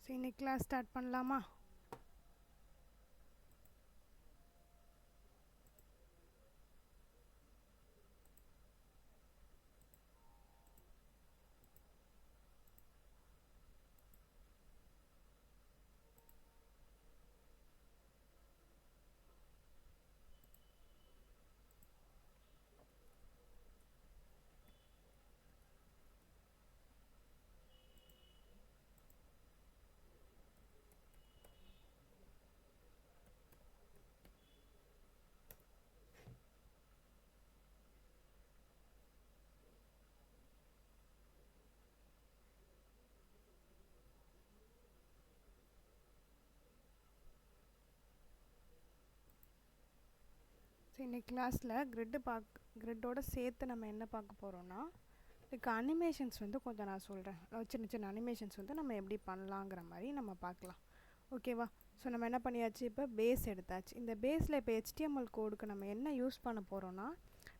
So இன்னைக்கு class start பண்ணலாமா? So இன்னைக்கு கிளாஸில் கிரிட்டோட சேர்த்து நம்ம என்ன பார்க்க போகிறோன்னா, இதுக்கு அனிமேஷன்ஸ் வந்து கொஞ்சம் நான் சொல்கிறேன். சின்ன சின்ன அனிமேஷன்ஸ் வந்து நம்ம எப்படி பண்ணலாங்கிற மாதிரி நம்ம பார்க்கலாம். ஓகேவா? ஸோ நம்ம என்ன பண்ணியாச்சு, இப்போ பேஸ் எடுத்தாச்சு. இந்த பேஸில் இப்போ HTML கோடுக்கு நம்ம என்ன யூஸ் பண்ண போகிறோன்னா,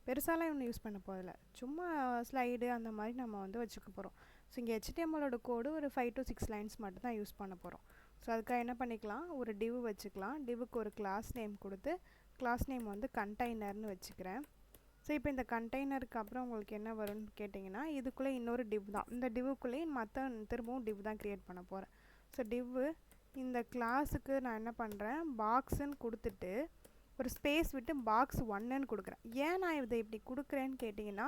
பெருசாலாம் ஒன்றும் யூஸ் பண்ண போதில்லை, சும்மா ஸ்லைடு அந்த மாதிரி நம்ம வந்து வச்சுக்க போகிறோம். ஸோ இங்கே HTMLோட கோடு ஒரு 5 to 6 லைன்ஸ் மட்டும் தான் யூஸ் பண்ண போகிறோம். ஸோ அதுக்காக என்ன பண்ணிக்கலாம், ஒரு டிவ் வச்சுக்கலாம். டிவுக்கு ஒரு கிளாஸ் நேம் கொடுத்து, கிளாஸ் நேம் வந்து கண்டெய்னர்னு வச்சுக்கிறேன். ஸோ இப்போ இந்த கண்டெய்னருக்கு அப்புறம் உங்களுக்கு என்ன வரும்னு கேட்டிங்கன்னா, இதுக்குள்ளே இன்னொரு டிவ் தான். இந்த டிவுக்குள்ளேயே மற்ற திரும்பவும் டிவ் தான் க்ரியேட் பண்ண போகிறேன். ஸோ டிவ்வு இந்த கிளாஸுக்கு நான் என்ன பண்ணுறேன், பாக்ஸுன்னு கொடுத்துட்டு ஒரு ஸ்பேஸ் விட்டு பாக்ஸ் 1ன்னு கொடுக்குறேன். ஏன் நான் இதை இப்படி கொடுக்குறேன்னு கேட்டிங்கன்னா,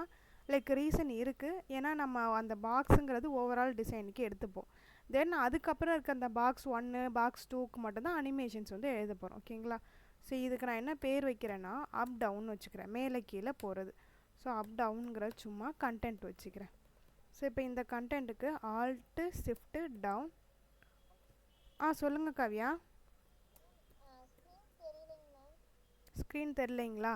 லைக் ரீசன் இருக்குது. ஏன்னா நம்ம அந்த பாக்ஸுங்கிறது ஓவரால் டிசைனுக்கு எடுத்துப்போம். தென் அதுக்கப்புறம் இருக்க அந்த பாக்ஸ் 1 பாக்ஸ் 2க்கு மட்டும்தான் அனிமேஷன்ஸ் வந்து எழுத போகிறோம். ஓகேங்களா? ஸோ இதுக்கு நான் என்ன பேர் வைக்கிறேன்னா, அப் டவுன் வச்சுக்கிறேன், மேலே கீழே போகிறது. ஸோ அப் டவுனுங்கிற சும்மா கண்டென்ட் வச்சுக்கிறேன். ஸோ இப்போ இந்த கண்டென்ட்டுக்கு ஆல்ட்டு ஷிஃப்ட்டு டவுன். சொல்லுங்கள் கவ்யா. ஸ்க்ரீன் தெரிலைங்களா?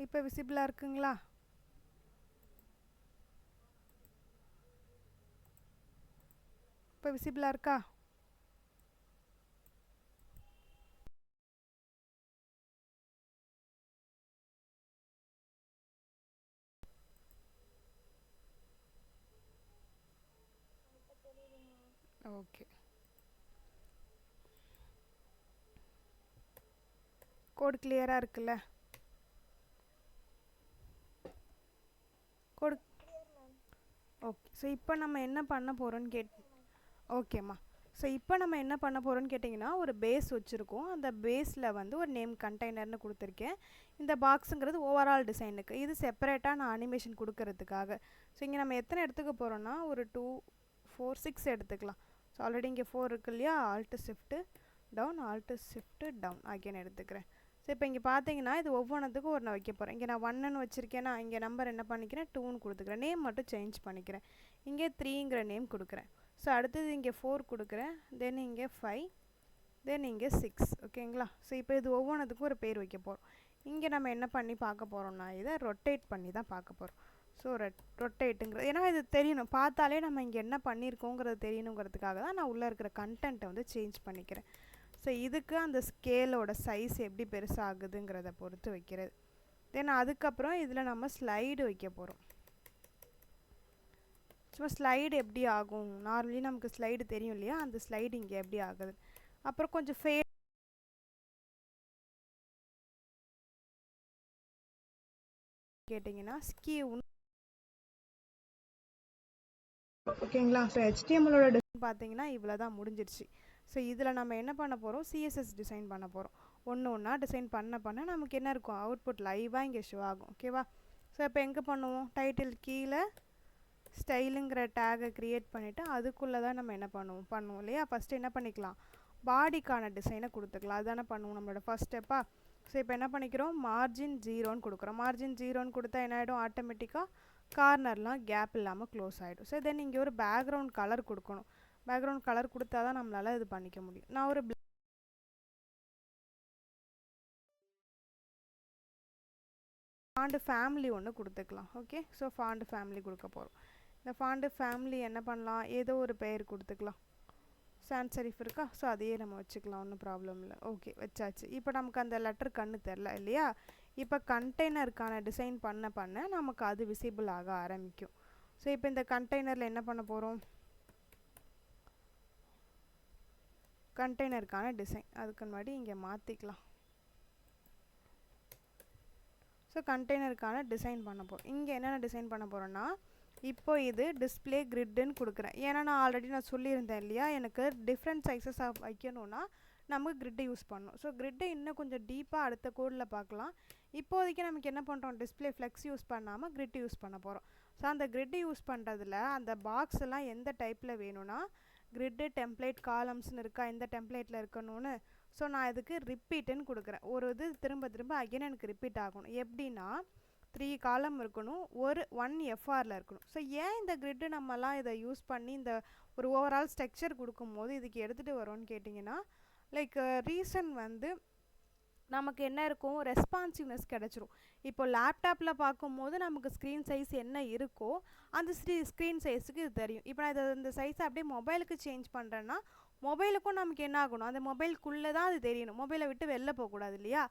இப்போ விசிபிளாக இருக்குங்களா? இப்போ விசிபிளாக இருக்கா? ஓகே. கோடு கிளியராக இருக்குல்ல? Code okay. ஸோ இப்போ நம்ம என்ன பண்ண போகிறோன்னு ஓகேம்மா. ஸோ இப்போ நம்ம என்ன பண்ண போகிறோன்னு கேட்டிங்கன்னா, ஒரு பேஸ் வச்சுருக்கோம். அந்த பேஸில் வந்து ஒரு நேம் கண்டெய்னர்னு கொடுத்துருக்கேன். இந்த பாக்ஸுங்கிறது ஓவரால் டிசைனுக்கு, இது செப்பரேட்டாக நான் அனிமேஷன் கொடுக்கறதுக்காக. ஸோ இங்கே நம்ம எத்தனை எடுத்துக்க போகிறோன்னா, ஒரு 2 4 6 எடுத்துக்கலாம். ஸோ ஆல்ரெடி இங்கே 4 இருக்கு இல்லையா, alt shift down alt shift down again எடுத்துக்கிறேன். ஸோ இப்போ இங்கே பார்த்தீங்கன்னா, இது ஒவ்வொன்றுத்துக்கும் ஒரு நான் வைக்க போகிறேன். இங்கே நான் 1ன்னு வச்சுருக்கேன்னா, இங்கே நம்பர் என்ன பண்ணிக்கிறேன், 2ன்னு கொடுத்துக்கிறேன். நேம் மட்டும் சேஞ்ச் பண்ணிக்கிறேன். இங்கே 3ங்கிற நேம் கொடுக்குறேன். ஸோ அடுத்தது இங்கே 4 கொடுக்குறேன். தென் இங்கே 5, தென் இங்கே 6. ஓகேங்களா? ஸோ இப்போ இது ஒவ்வொன்றுத்துக்கும் ஒரு பேர் வைக்க போகிறோம். இங்கே நம்ம என்ன பண்ணி பார்க்க போகிறோம்னா, இதை ரொட்டேட் பண்ணி தான் பார்க்க போகிறோம். ஸோ ரொட்டேட்டுங்கிறது ஏன்னா இது தெரியணும், பார்த்தாலே நம்ம இங்கே என்ன பண்ணியிருக்கோங்கிறது தெரியணுங்கிறதுக்காக தான் நான் உள்ளே இருக்கிற கண்டென்ட்டை வந்து சேஞ்ச் பண்ணிக்கிறேன். ஸோ இதுக்கு அந்த ஸ்கேலோட சைஸ் எப்படி பெருசாகுதுங்கிறத பொறுத்து வைக்கிறது. தென் அதுக்கப்புறம் இதில் நம்ம ஸ்லைடு வைக்க போகிறோம். சும்மா ஸ்லைடு எப்படி ஆகும், நார்மலி நமக்கு ஸ்லைடு தெரியும் இல்லையா, அந்த ஸ்லைடு இங்கே எப்படி ஆகுது. அப்புறம் கொஞ்சம் கேட்டிங்கன்னா ஸ்கியூன்னு. ஓகேங்களா? ஸோ HTMLோட டிசைன் பார்த்தீங்கன்னா இவ்வளோ தான் முடிஞ்சிருச்சு. ஸோ இதில் நம்ம என்ன பண்ண போகிறோம், CSS டிசைன் பண்ண போகிறோம். ஒன்று ஒன்றா டிசைன் பண்ண நமக்கு என்ன இருக்கும், அவுட்புட் லைவாக இங்கே ஷோ ஆகும். ஓகேவா? ஸோ இப்போ எங்கே பண்ணுவோம், டைட்டில் கீழே ஸ்டைலுங்கிற டேகை க்ரியேட் பண்ணிவிட்டு அதுக்குள்ளே தான் நம்ம என்ன பண்ணுவோம் இல்லையா. ஃபஸ்ட்டு என்ன பண்ணிக்கலாம், பாடிக்கான டிசைனை கொடுத்துக்கலாம். அதுதானே பண்ணுவோம் நம்மளோட ஃபஸ்ட் ஸ்டெப்பாக. ஸோ இப்போ என்ன பண்ணிக்கிறோம், மார்ஜின் 0ன்னு கொடுக்குறோம். மார்ஜின் 0ன்னு கொடுத்தா என்ன ஆகிடும், ஆட்டோமேட்டிக்காக கார்னர்லாம் கேப் இல்லாமல் க்ளோஸ் ஆகிடும். ஸோ தென் இங்கே ஒரு பேக்ரவுண்ட் கலர் கொடுக்கணும். பேக்ரவுண்ட் கலர் கொடுத்தா தான் நம்மளால் இது பண்ணிக்க முடியும். நான் ஒரு ஃபாண்ட் ஃபேமிலி ஒன்று கொடுத்துக்கலாம். ஓகே. ஸோ ஃபாண்ட் ஃபேமிலி கொடுக்க போகிறோம். இந்த ஃபாண்ட் ஃபேமிலி என்ன பண்ணலாம், ஏதோ ஒரு பெயர் கொடுத்துக்கலாம். சான்ஸ் செரிஃப் இருக்கா, ஸோ அதையே நம்ம வச்சுக்கலாம், ஒன்றும் ப்ராப்ளம் இல்லை. ஓகே, வச்சாச்சு. இப்போ நமக்கு அந்த லெட்டர் கண்ணு தெரில இல்லையா. இப்போ கண்டெய்னருக்கான டிசைன் பண்ண நமக்கு அது விசிபிள் ஆக ஆரம்பிக்கும். ஸோ இப்போ இந்த கண்டெய்னரில் என்ன பண்ண போகிறோம், கண்டெய்னருக்கான டிசைன் அதுக்கு முன்னாடி இங்கே மாற்றிக்கலாம். ஸோ கண்டெய்னருக்கான டிசைன் பண்ண போகிறோம். இங்கே என்னென்ன டிசைன் பண்ண போகிறோன்னா, இப்போ இது டிஸ்பிளே கிரிட்டுன்னு கொடுக்குறேன். ஏன்னா நான் ஆல்ரெடி சொல்லியிருந்தேன் இல்லையா, எனக்கு டிஃப்ரெண்ட் சைஸஸ் வைக்கணும்னா நமக்கு கிரிட்டை யூஸ் பண்ணணும். ஸோ கிரிட்டை இன்னும் கொஞ்சம் டீப்பாக அடுத்த கோடில் பார்க்கலாம். இப்போதைக்கு நமக்கு என்ன பண்ணுறோம், டிஸ்பிளே ஃப்ளெக்ஸ் யூஸ் பண்ணாமல் கிரிட் யூஸ் பண்ண போகிறோம். ஸோ அந்த கிரிட்டு யூஸ் பண்ணுறதுல அந்த பாக்ஸ் எல்லாம் எந்த டைப்பில் வேணும்னா, கிரிட்டு டெம்ப்ளேட் காலம்ஸ்னு இருக்கா, எந்த டெம்ப்ளேட்டில் இருக்கணும்னு. ஸோ நான் இதுக்கு ரிப்பீட்டுன்னு கொடுக்குறேன். ஒரு இது திரும்ப அகைன் எனக்கு ரிப்பீட் ஆகணும். எப்படின்னா 3 காலம் இருக்கணும், 1 எஃப்ஆரில் இருக்கணும். ஸோ ஏன் இந்த கிரிட்டு நம்மலாம் இதை யூஸ் பண்ணி இந்த ஒரு ஓவரால் ஸ்ட்ரக்சர் கொடுக்கும்போது இதுக்கு எடுத்துகிட்டு வரோன்னு கேட்டிங்கன்னா, லைக் ரீசன் வந்து நமக்கு என்ன இருக்கும், ரெஸ்பான்சிவ்னஸ் கிடச்சிரும். இப்போ லேப்டாப்பில் பார்க்கும்போது நமக்கு ஸ்க்ரீன் சைஸ் என்ன இருக்கோ அந்த ஸ்க்ரீன் சைஸுக்கு இது தெரியும். இப்போ நான் இந்த சைஸை அப்படியே மொபைலுக்கு சேஞ்ச் பண்ணுறேன்னா மொபைலுக்கும் நமக்கு என்ன ஆகணும், அந்த மொபைலுக்குள்ளே தான் அது தெரியணும், மொபைலை விட்டு வெளில போகக்கூடாது இல்லையா.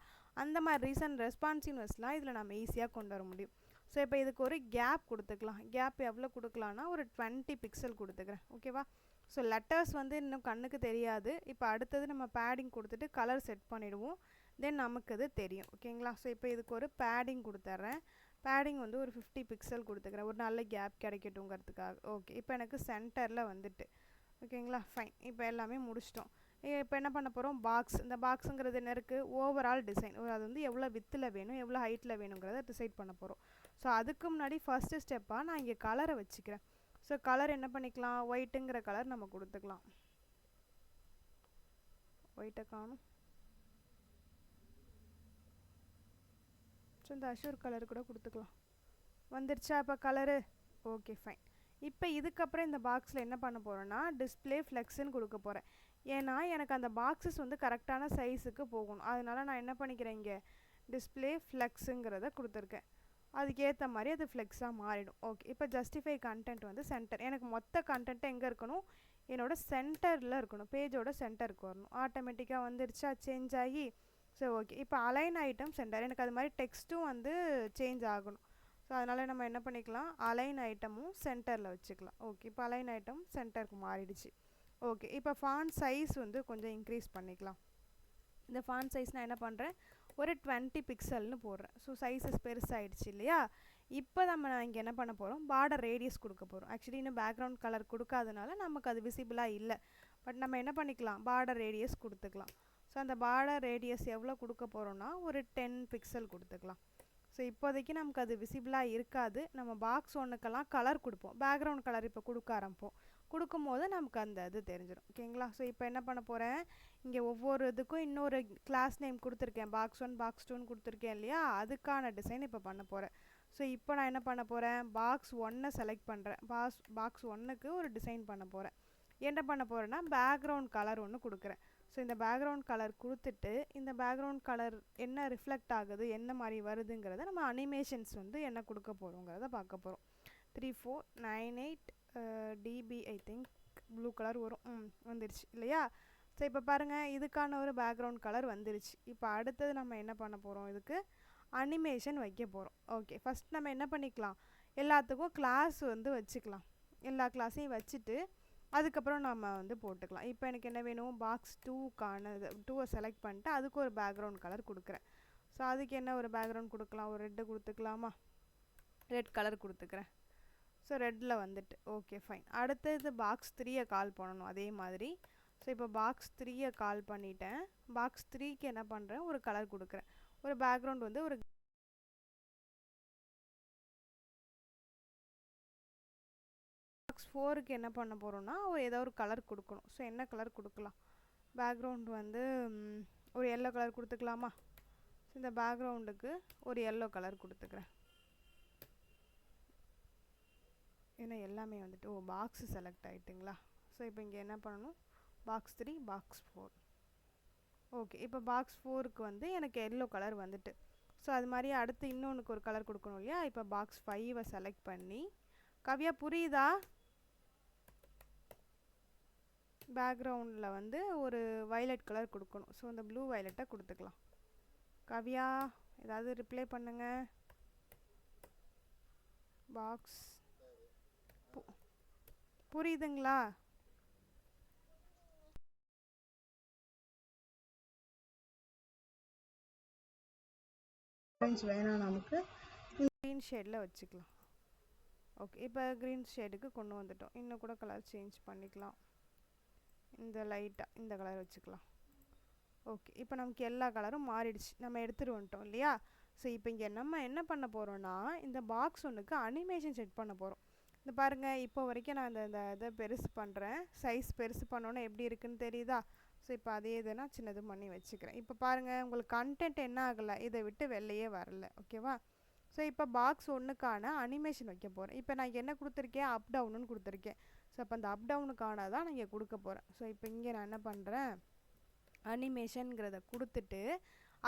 அந்த மாதிரி ரீசன் ரெஸ்பான்சிவ்னஸ்லாம் இதில் நம்ம ஈஸியாக கொண்டு வர முடியும். ஸோ இப்போ இதுக்கு ஒரு கேப் கொடுத்துக்கலாம். கேப் எவ்வளோ கொடுக்கலான்னா ஒரு 20 பிக்சல் கொடுத்துக்கிறேன். ஓகேவா. ஸோ லெட்டர்ஸ் வந்து இன்னும் கண்ணுக்கு தெரியாது. இப்போ அடுத்தது நம்ம பேடிங் கொடுத்துட்டு கலர் செட் பண்ணிவிடுவோம். தென் நமக்கு அது தெரியும். ஓகேங்களா. ஸோ இப்போ இதுக்கு ஒரு பேடிங் கொடுத்துட்றேன். பேடிங் வந்து ஒரு 50 பிக்சல் கொடுத்துக்கிறேன், ஒரு நல்ல கேப் கிடைக்கட்டுங்கிறதுக்காக. ஓகே, இப்போ எனக்கு சென்டரில் வந்துட்டு. ஓகேங்களா, ஃபைன். இப்போ எல்லாமே முடிச்சிட்டோம். இப்போ என்ன பண்ண போகிறோம், பாக்ஸ். இந்த பாக்ஸுங்கிறது என்ன இருக்குது, ஓவரால் டிசைன். அது வந்து எவ்வளோ வித்தில் வேணும் எவ்வளோ ஹைட்டில் வேணுங்கிறத டிசைட் பண்ண போகிறோம். ஸோ அதுக்கு முன்னாடி ஃபஸ்ட்டு ஸ்டெப்பாக நான் இங்கே கலரை வச்சுக்கிறேன். ஸோ கலர் என்ன பண்ணிக்கலாம், ஒயிட்டுங்கிற கலர் நம்ம கொடுத்துக்கலாம். ஒயிட்டை காணும். ஸோ இந்த அஷூர் கலர் கூட கொடுத்துக்கலாம். வந்துருச்சா இப்போ கலரு. Okay, fine. இப்போ இதுக்கப்புறம் இந்த பாக்ஸில் என்ன பண்ண போகிறேன்னா டிஸ்பிளே ஃப்ளெக்ஸுன்னு கொடுக்க போகிறேன். ஏன்னா எனக்கு அந்த பாக்ஸஸ் வந்து கரெக்டான சைஸுக்கு போகணும். அதனால் நான் என்ன பண்ணிக்கிறேன், இங்கே டிஸ்பிளே ஃப்ளெக்ஸுங்கிறத கொடுத்துருக்கேன். அதுக்கேற்ற மாதிரி அது ஃப்ளெக்ஸாக மாறிடும். ஓகே, இப்போ ஜஸ்டிஃபை கண்டென்ட் வந்து சென்டர். எனக்கு மொத்த கண்டென்ட்டு எங்கே இருக்கணும், என்னோடய சென்டரில் இருக்கணும், பேஜோட சென்டருக்கு வரணும். ஆட்டோமேட்டிக்காக வந்துருச்சா சேஞ்ச் ஆகி. ஸோ ஓகே, இப்போ அலைன் ஐட்டம் சென்டர். எனக்கு அது மாதிரி டெக்ஸ்ட்டும் வந்து சேஞ்ச் ஆகணும். ஸோ அதனால் நம்ம என்ன பண்ணிக்கலாம், அலைன் ஐட்டமும் சென்டரில் வச்சுக்கலாம். ஓகே, இப்போ அலைன் ஐட்டம் சென்டருக்கு மாறிடுச்சு. ஓகே, இப்போ ஃபாண்ட் சைஸ் வந்து கொஞ்சம் இன்க்ரீஸ் பண்ணிக்கலாம். இந்த ஃபாண்ட் சைஸ் நான் என்ன பண்ணுறேன், ஒரு 20 பிக்சல்னு போடுறேன். ஸோ சைஸஸ் பெருசாகிடுச்சு இல்லையா. இப்போ நான் இங்கே என்ன பண்ண போகிறோம், பார்டர் ரேடியஸ் கொடுக்க போகிறோம். ஆக்சுவலி இன்னும் பேக்ரவுண்ட் கலர் கொடுக்காதனால நமக்கு அது விசிபிளாக இல்லை. பட் நம்ம என்ன பண்ணிக்கலாம், பார்டர் ரேடியஸ் கொடுத்துக்கலாம். ஸோ அந்த பார்டர் ரேடியஸ் எவ்வளோ கொடுக்க போகிறோன்னா ஒரு 10 பிக்சல் கொடுத்துக்கலாம். ஸோ இப்போதைக்கு நமக்கு அது விசிபிளாக இருக்காது. நம்ம பாக்ஸ் ஒன்றுக்கெல்லாம் கலர் கொடுப்போம், பேக்ரவுண்ட் கலர் இப்போ கொடுக்க ஆரம்பிப்போம். கொடுக்கும்போது நமக்கு அந்த இது தெரிஞ்சிடும். ஓகேங்களா. ஸோ இப்போ என்ன பண்ண போகிறேன், இங்கே ஒவ்வொரு இதுக்கும் இன்னொரு கிளாஸ் நேம் கொடுத்துருக்கேன், பாக்ஸ் 1 பாக்ஸ் 2ன்னு கொடுத்துருக்கேன் இல்லையா. அதுக்கான டிசைன் இப்போ பண்ண போகிறேன். ஸோ இப்போ நான் என்ன பண்ண போகிறேன், பாக்ஸ் 1 செலக்ட் பண்ணுறேன். பாக்ஸ் 1க்கு ஒரு டிசைன் பண்ண போகிறேன். என்ன பண்ண போகிறேன்னா பேக்ரவுண்ட் கலர் ஒன்று கொடுக்குறேன். ஸோ இந்த பேக்ரவுண்ட் கலர் கொடுத்துட்டு இந்த பேக்ரவுண்ட் கலர் என்ன ரிஃப்ளெக்ட் ஆகுது, என்ன மாதிரி வருதுங்கிறத நம்ம அனிமேஷன்ஸ் வந்து என்ன கொடுக்க போகிறோங்கிறத பார்க்க போகிறோம். 3498 dB I think blue colour வரும். வந்துருச்சு இல்லையா. ஸோ இப்போ பாருங்கள், இதுக்கான ஒரு பேக்ரவுண்ட் கலர் வந்துருச்சு. இப்போ அடுத்தது நம்ம என்ன பண்ண போகிறோம், இதுக்கு அனிமேஷன் வைக்க போகிறோம். ஓகே, ஃபஸ்ட் நம்ம என்ன பண்ணிக்கலாம், எல்லாத்துக்கும் கிளாஸ் வந்து வச்சுக்கலாம். எல்லா கிளாஸையும் வச்சுட்டு அதுக்கப்புறம் நம்ம வந்து போட்டுக்கலாம். இப்போ எனக்கு என்ன வேணும், பாக்ஸ் 2க்கான 2வை செலக்ட் பண்ணிட்டு அதுக்கு ஒரு பேக்ரவுண்ட் கலர் கொடுக்குறேன். ஸோ அதுக்கு என்ன ஒரு பேக்ரவுண்ட் கொடுக்கலாம், ஒரு ரெட்டு கொடுத்துக்கலாமா, ரெட் கலர் கொடுத்துக்கிறேன். ஸோ ரெட்டில் வந்துட்டு ஓகே, ஃபைன். அடுத்தது பாக்ஸ் 3யை கால் பண்ணணும் அதே மாதிரி. ஸோ இப்போ பாக்ஸ் 3யை கால் பண்ணிட்டேன். பாக்ஸ் 3க்கு என்ன பண்ணுறேன், ஒரு கலர் கொடுக்குறேன். ஒரு பேக்ரவுண்ட் வந்து ஒரு பாக்ஸ் 4க்கு என்ன பண்ண போகிறோன்னா ஏதோ ஒரு கலர் கொடுக்கணும். ஸோ என்ன கலர் கொடுக்கலாம், பேக்ரவுண்ட் வந்து ஒரு எல்லோ கலர் கொடுத்துக்கலாமா. ஸோ இந்த பேக்ரவுண்டுக்கு ஒரு எல்லோ கலர் கொடுத்துக்கிறேன். ஏன்னா எல்லாமே வந்துட்டு பாக்ஸு செலக்ட் ஆகிட்டுங்களா. ஸோ இப்போ இங்கே என்ன பண்ணணும், பாக்ஸ் 3 பாக்ஸ் 4. ஓகே, இப்போ பாக்ஸ் 4க்கு வந்து எனக்கு எல்லோ கலர் வந்துட்டு. ஸோ அது மாதிரி அடுத்து இன்னொன்றுக்கு ஒரு கலர் கொடுக்கணும் இல்லையா. இப்போ பாக்ஸ் 5வை செலக்ட் பண்ணி, கவ்யா புரியுதா, பேக்ரவுண்டில் வந்து ஒரு வைலட் கலர் கொடுக்கணும். ஸோ இந்த ப்ளூ வைலட்டை கொடுத்துக்கலாம். கவ்யா ஏதாவது ரிப்ளை பண்ணுங்க. பாக்ஸ் புரியுதுங்களா? வேணாம், நமக்கு க்ரீன் ஷேடில் வச்சுக்கலாம். ஓகே, இப்போ க்ரீன் ஷேடுக்கு கொண்டு வந்துட்டோம். இன்னும் கூட கலர் சேஞ்ச் பண்ணிக்கலாம். இந்த லைட்டாக இந்த கலர் வச்சுக்கலாம். ஓகே, இப்போ நமக்கு எல்லா கலரும் மாறிடுச்சு. நம்ம எடுத்துகிட்டு வந்துட்டோம் இல்லையா? ஸோ இப்போ இங்கே நம்ம என்ன பண்ண போகிறோன்னா, இந்த பாக்ஸ் ஒன்றுக்கு அனிமேஷன் செட் பண்ண போகிறோம். இந்த பாருங்கள், இப்போ வரைக்கும் நான் இந்த இதை பெருசு பண்ணுறேன். சைஸ் பெருசு பண்ணோன்னா எப்படி இருக்குன்னு தெரியுதா? ஸோ இப்போ அதே இதை நான் சின்னது பண்ணி வச்சுக்கிறேன். இப்போ பாருங்கள், உங்களுக்கு கண்டென்ட் என்ன ஆகலை, இதை விட்டு வெளியே வரல. ஓகேவா? ஸோ இப்போ பாக்ஸ் ஒன்றுக்கான அனிமேஷன் வைக்க போகிறேன். இப்போ நான் என்ன கொடுத்துருக்கேன், அப் டவுனுன்னு கொடுத்துருக்கேன். ஸோ அப்போ அந்த அப் டவுனுக்கான தான் நான் இங்கே கொடுக்க போகிறேன். ஸோ இப்போ இங்கே நான் என்ன பண்ணுறேன், அனிமேஷனுங்கிறத கொடுத்துட்டு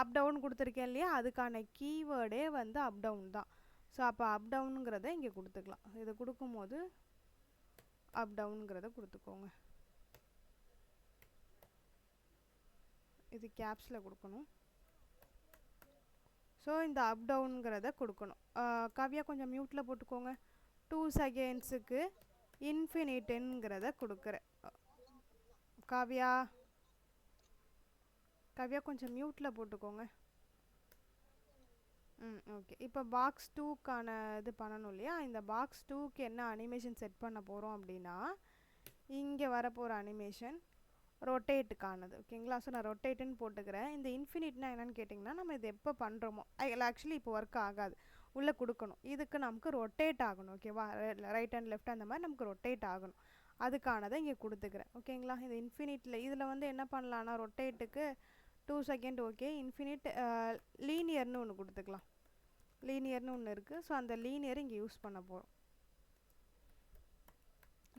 அப் டவுன் கொடுத்துருக்கேன் இல்லையா, அதுக்கான கீவேர்டே வந்து அப் டவுன் தான். ஸோ அப்போ அப் டவுனுங்கிறத இங்கே கொடுத்துக்கலாம். இதை கொடுக்கும்போது அப் டவுனுங்கிறத கொடுத்துக்கோங்க. இது கேப்ஸில் கொடுக்கணும். ஸோ இந்த அப் டவுனுங்கிறத கொடுக்கணும். காவியா கொஞ்சம் மியூட்டில் போட்டுக்கோங்க. 2 செகண்ட்ஸுக்கு இன்ஃபினிட்டுங்கிறத கொடுக்குறேன். காவியா காவியா கொஞ்சம் மியூட்டில் போட்டுக்கோங்க. ஓகே, இப்போ பாக்ஸ் 2க்கான இது பண்ணணும் இல்லையா? இந்த பாக்ஸ் 2க்கு என்ன அனிமேஷன் செட் பண்ண போகிறோம் அப்படின்னா, இங்கே வரப்போகிற அனிமேஷன் ரொட்டேட்டுக்கானது. ஓகேங்களா? ஸோ நான் ரொட்டேட்டுன்னு போட்டுக்கிறேன். இந்த இன்ஃபினிட்னா என்னென்னு கேட்டிங்கன்னா, நம்ம இது எப்போ பண்ணுறோமோ ஆக்சுவலி இப்போ ஒர்க் ஆகாது, உள்ளே கொடுக்கணும். இதுக்கு நமக்கு ரொட்டேட் ஆகணும். ஓகேவா? ரைட் அண்ட் லெஃப்ட் அந்த மாதிரி நமக்கு ரொட்டேட் ஆகணும். அதுக்கானதை இங்கே கொடுத்துக்கிறேன். ஓகேங்களா? இந்த இன்ஃபினிட்டில் இதில் வந்து என்ன பண்ணலான்னா, ரொட்டேட்டுக்கு 2 செகண்ட் ஓகே, இன்ஃபினிட் லீனியர்னு ஒன்று கொடுத்துக்கலாம். லீனியர்னு ஒன்று இருக்குது. ஸோ அந்த லீனியர் இங்கே யூஸ் பண்ண போகிறோம்.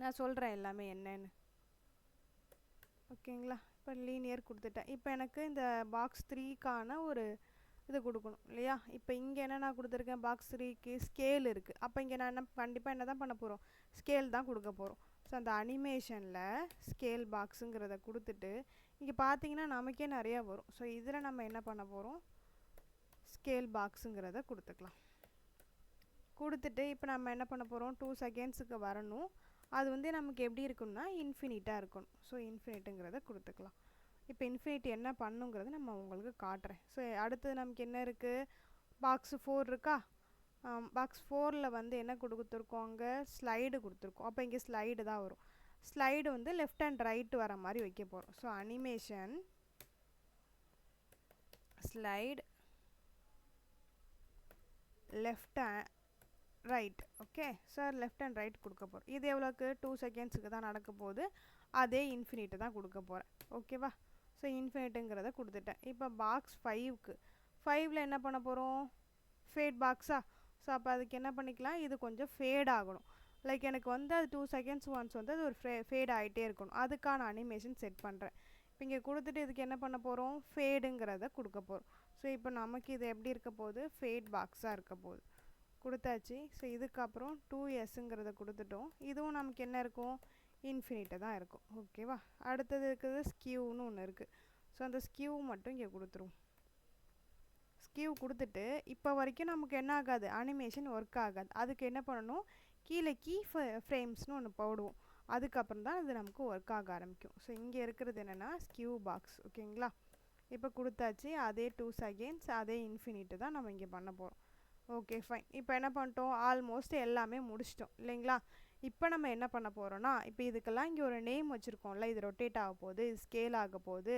நான் சொல்கிறேன் எல்லாமே என்னன்னு. ஓகேங்களா? இப்போ லீனியர் கொடுத்துட்டேன். இப்போ எனக்கு இந்த பாக்ஸ் 3க்கான ஒரு இது கொடுக்கணும் இல்லையா? இப்போ இங்கே என்ன நான் கொடுத்துருக்கேன், பாக்ஸ் 3க்கு ஸ்கேல் இருக்குது. அப்போ இங்கே நான் என்ன கண்டிப்பாக என்ன தான் பண்ண போகிறோம், ஸ்கேல் தான் கொடுக்க போகிறோம். ஸோ அந்த அனிமேஷனில் ஸ்கேல் பாக்ஸுங்கிறத கொடுத்துட்டு இங்கே பார்த்தீங்கன்னா நமக்கே நிறையா வரும். ஸோ இதில் நம்ம என்ன பண்ண போகிறோம், ஸ்கேல் பாக்ஸுங்கிறத கொடுத்துக்கலாம். கொடுத்துட்டு இப்போ நம்ம என்ன பண்ண போகிறோம், 2 செகண்ட்ஸுக்கு வரணும். அது வந்து நமக்கு எப்படி இருக்குன்னா இன்ஃபினிட்டாக இருக்கணும். ஸோ இன்ஃபினிட்டுங்கிறத கொடுத்துக்கலாம். இப்போ இன்ஃபினிட் என்ன பண்ணுங்கிறத நம்ம உங்களுக்கு காட்டுறேன். ஸோ அடுத்தது நமக்கு என்ன இருக்குது, பாக்ஸ் 4 இருக்கா? பாக்ஸ் 4ல் வந்து என்ன கொடுத்துருக்கோம், அங்கே ஸ்லைடு கொடுத்துருக்கோம். அப்போ இங்கே ஸ்லைடு தான் வரும். ஸ்லைடு வந்து லெஃப்ட் அண்ட் ரைட் வர மாதிரி வைக்க போகிறோம். So animation slide left and right. Okay, sir left and right கொடுக்க போகிறோம். இது எவ்வளோக்கு, 2 செகண்ட்ஸுக்கு தான் நடக்க போகுது. அதே இன்ஃபினிட்டு தான் கொடுக்க போகிறேன். ஓகேவா? ஸோ இன்ஃபினிட்டுங்கிறத கொடுத்துட்டேன். இப்போ பாக்ஸ் 5க்கு 5ல் என்ன பண்ண போகிறோம், ஃபேட் பாக்ஸா? ஸோ அப்போ அதுக்கு என்ன பண்ணிக்கலாம், இது கொஞ்சம் ஃபேட் ஆகணும். லைக் எனக்கு வந்து அது 2 செகண்ட்ஸ் ஒன்ஸ் வந்து அது ஒரு ஃபேட் ஆகிட்டே இருக்கணும். அதுக்கான அனிமேஷன் செட் பண்ணுறேன். இப்போ இங்கே கொடுத்துட்டு இதுக்கு என்ன பண்ண போகிறோம், ஃபேடுங்கிறத கொடுக்க போகிறோம். ஸோ இப்போ நமக்கு இது எப்படி இருக்க போகுது, ஃபேட் பாக்ஸாக இருக்க போகுது. கொடுத்தாச்சு. ஸோ இதுக்கப்புறம் 2sங்கிறத கொடுத்துட்டோம். இதுவும் நமக்கு என்ன இருக்கும், இன்ஃபினிட்டு தான் இருக்கும். ஓகேவா? அடுத்தது இருக்குது ஸ்கியூன்னு ஒன்று இருக்குது. ஸோ அந்த ஸ்கியூ மட்டும் இங்கே கொடுத்துருவோம். ஸ்கியூ கொடுத்துட்டு இப்போ வரைக்கும் நமக்கு என்ன ஆகாது, அனிமேஷன் ஒர்க் ஆகாது. அதுக்கு என்ன பண்ணணும், கீழே கீ ஃப்ரேம்ஸ்னு ஒன்று போடுவோம். அதுக்கப்புறம் தான் அது நமக்கு ஒர்க் ஆக ஆரம்பிக்கும். ஸோ இங்கே இருக்கிறது என்னென்னா ஸ்கியூ பாக்ஸ். ஓகேங்களா? இப்போ கொடுத்தாச்சு. அதே 2 செகண்ட்ஸ் அதே இன்ஃபினிட்டு தான் நம்ம இங்கே பண்ண போகிறோம். Okay fine. இப்போ என்ன பண்ணிட்டோம், ஆல்மோஸ்ட் எல்லாமே முடிச்சிட்டோம் இல்லைங்களா? இப்போ நம்ம என்ன பண்ண போகிறோன்னா, இப்போ இதுக்கெல்லாம் இங்கே ஒரு நேம் வச்சுருக்கோம்ல, இது ரொட்டேட் ஆக போகுது, இது ஸ்கேல் ஆக போகுது,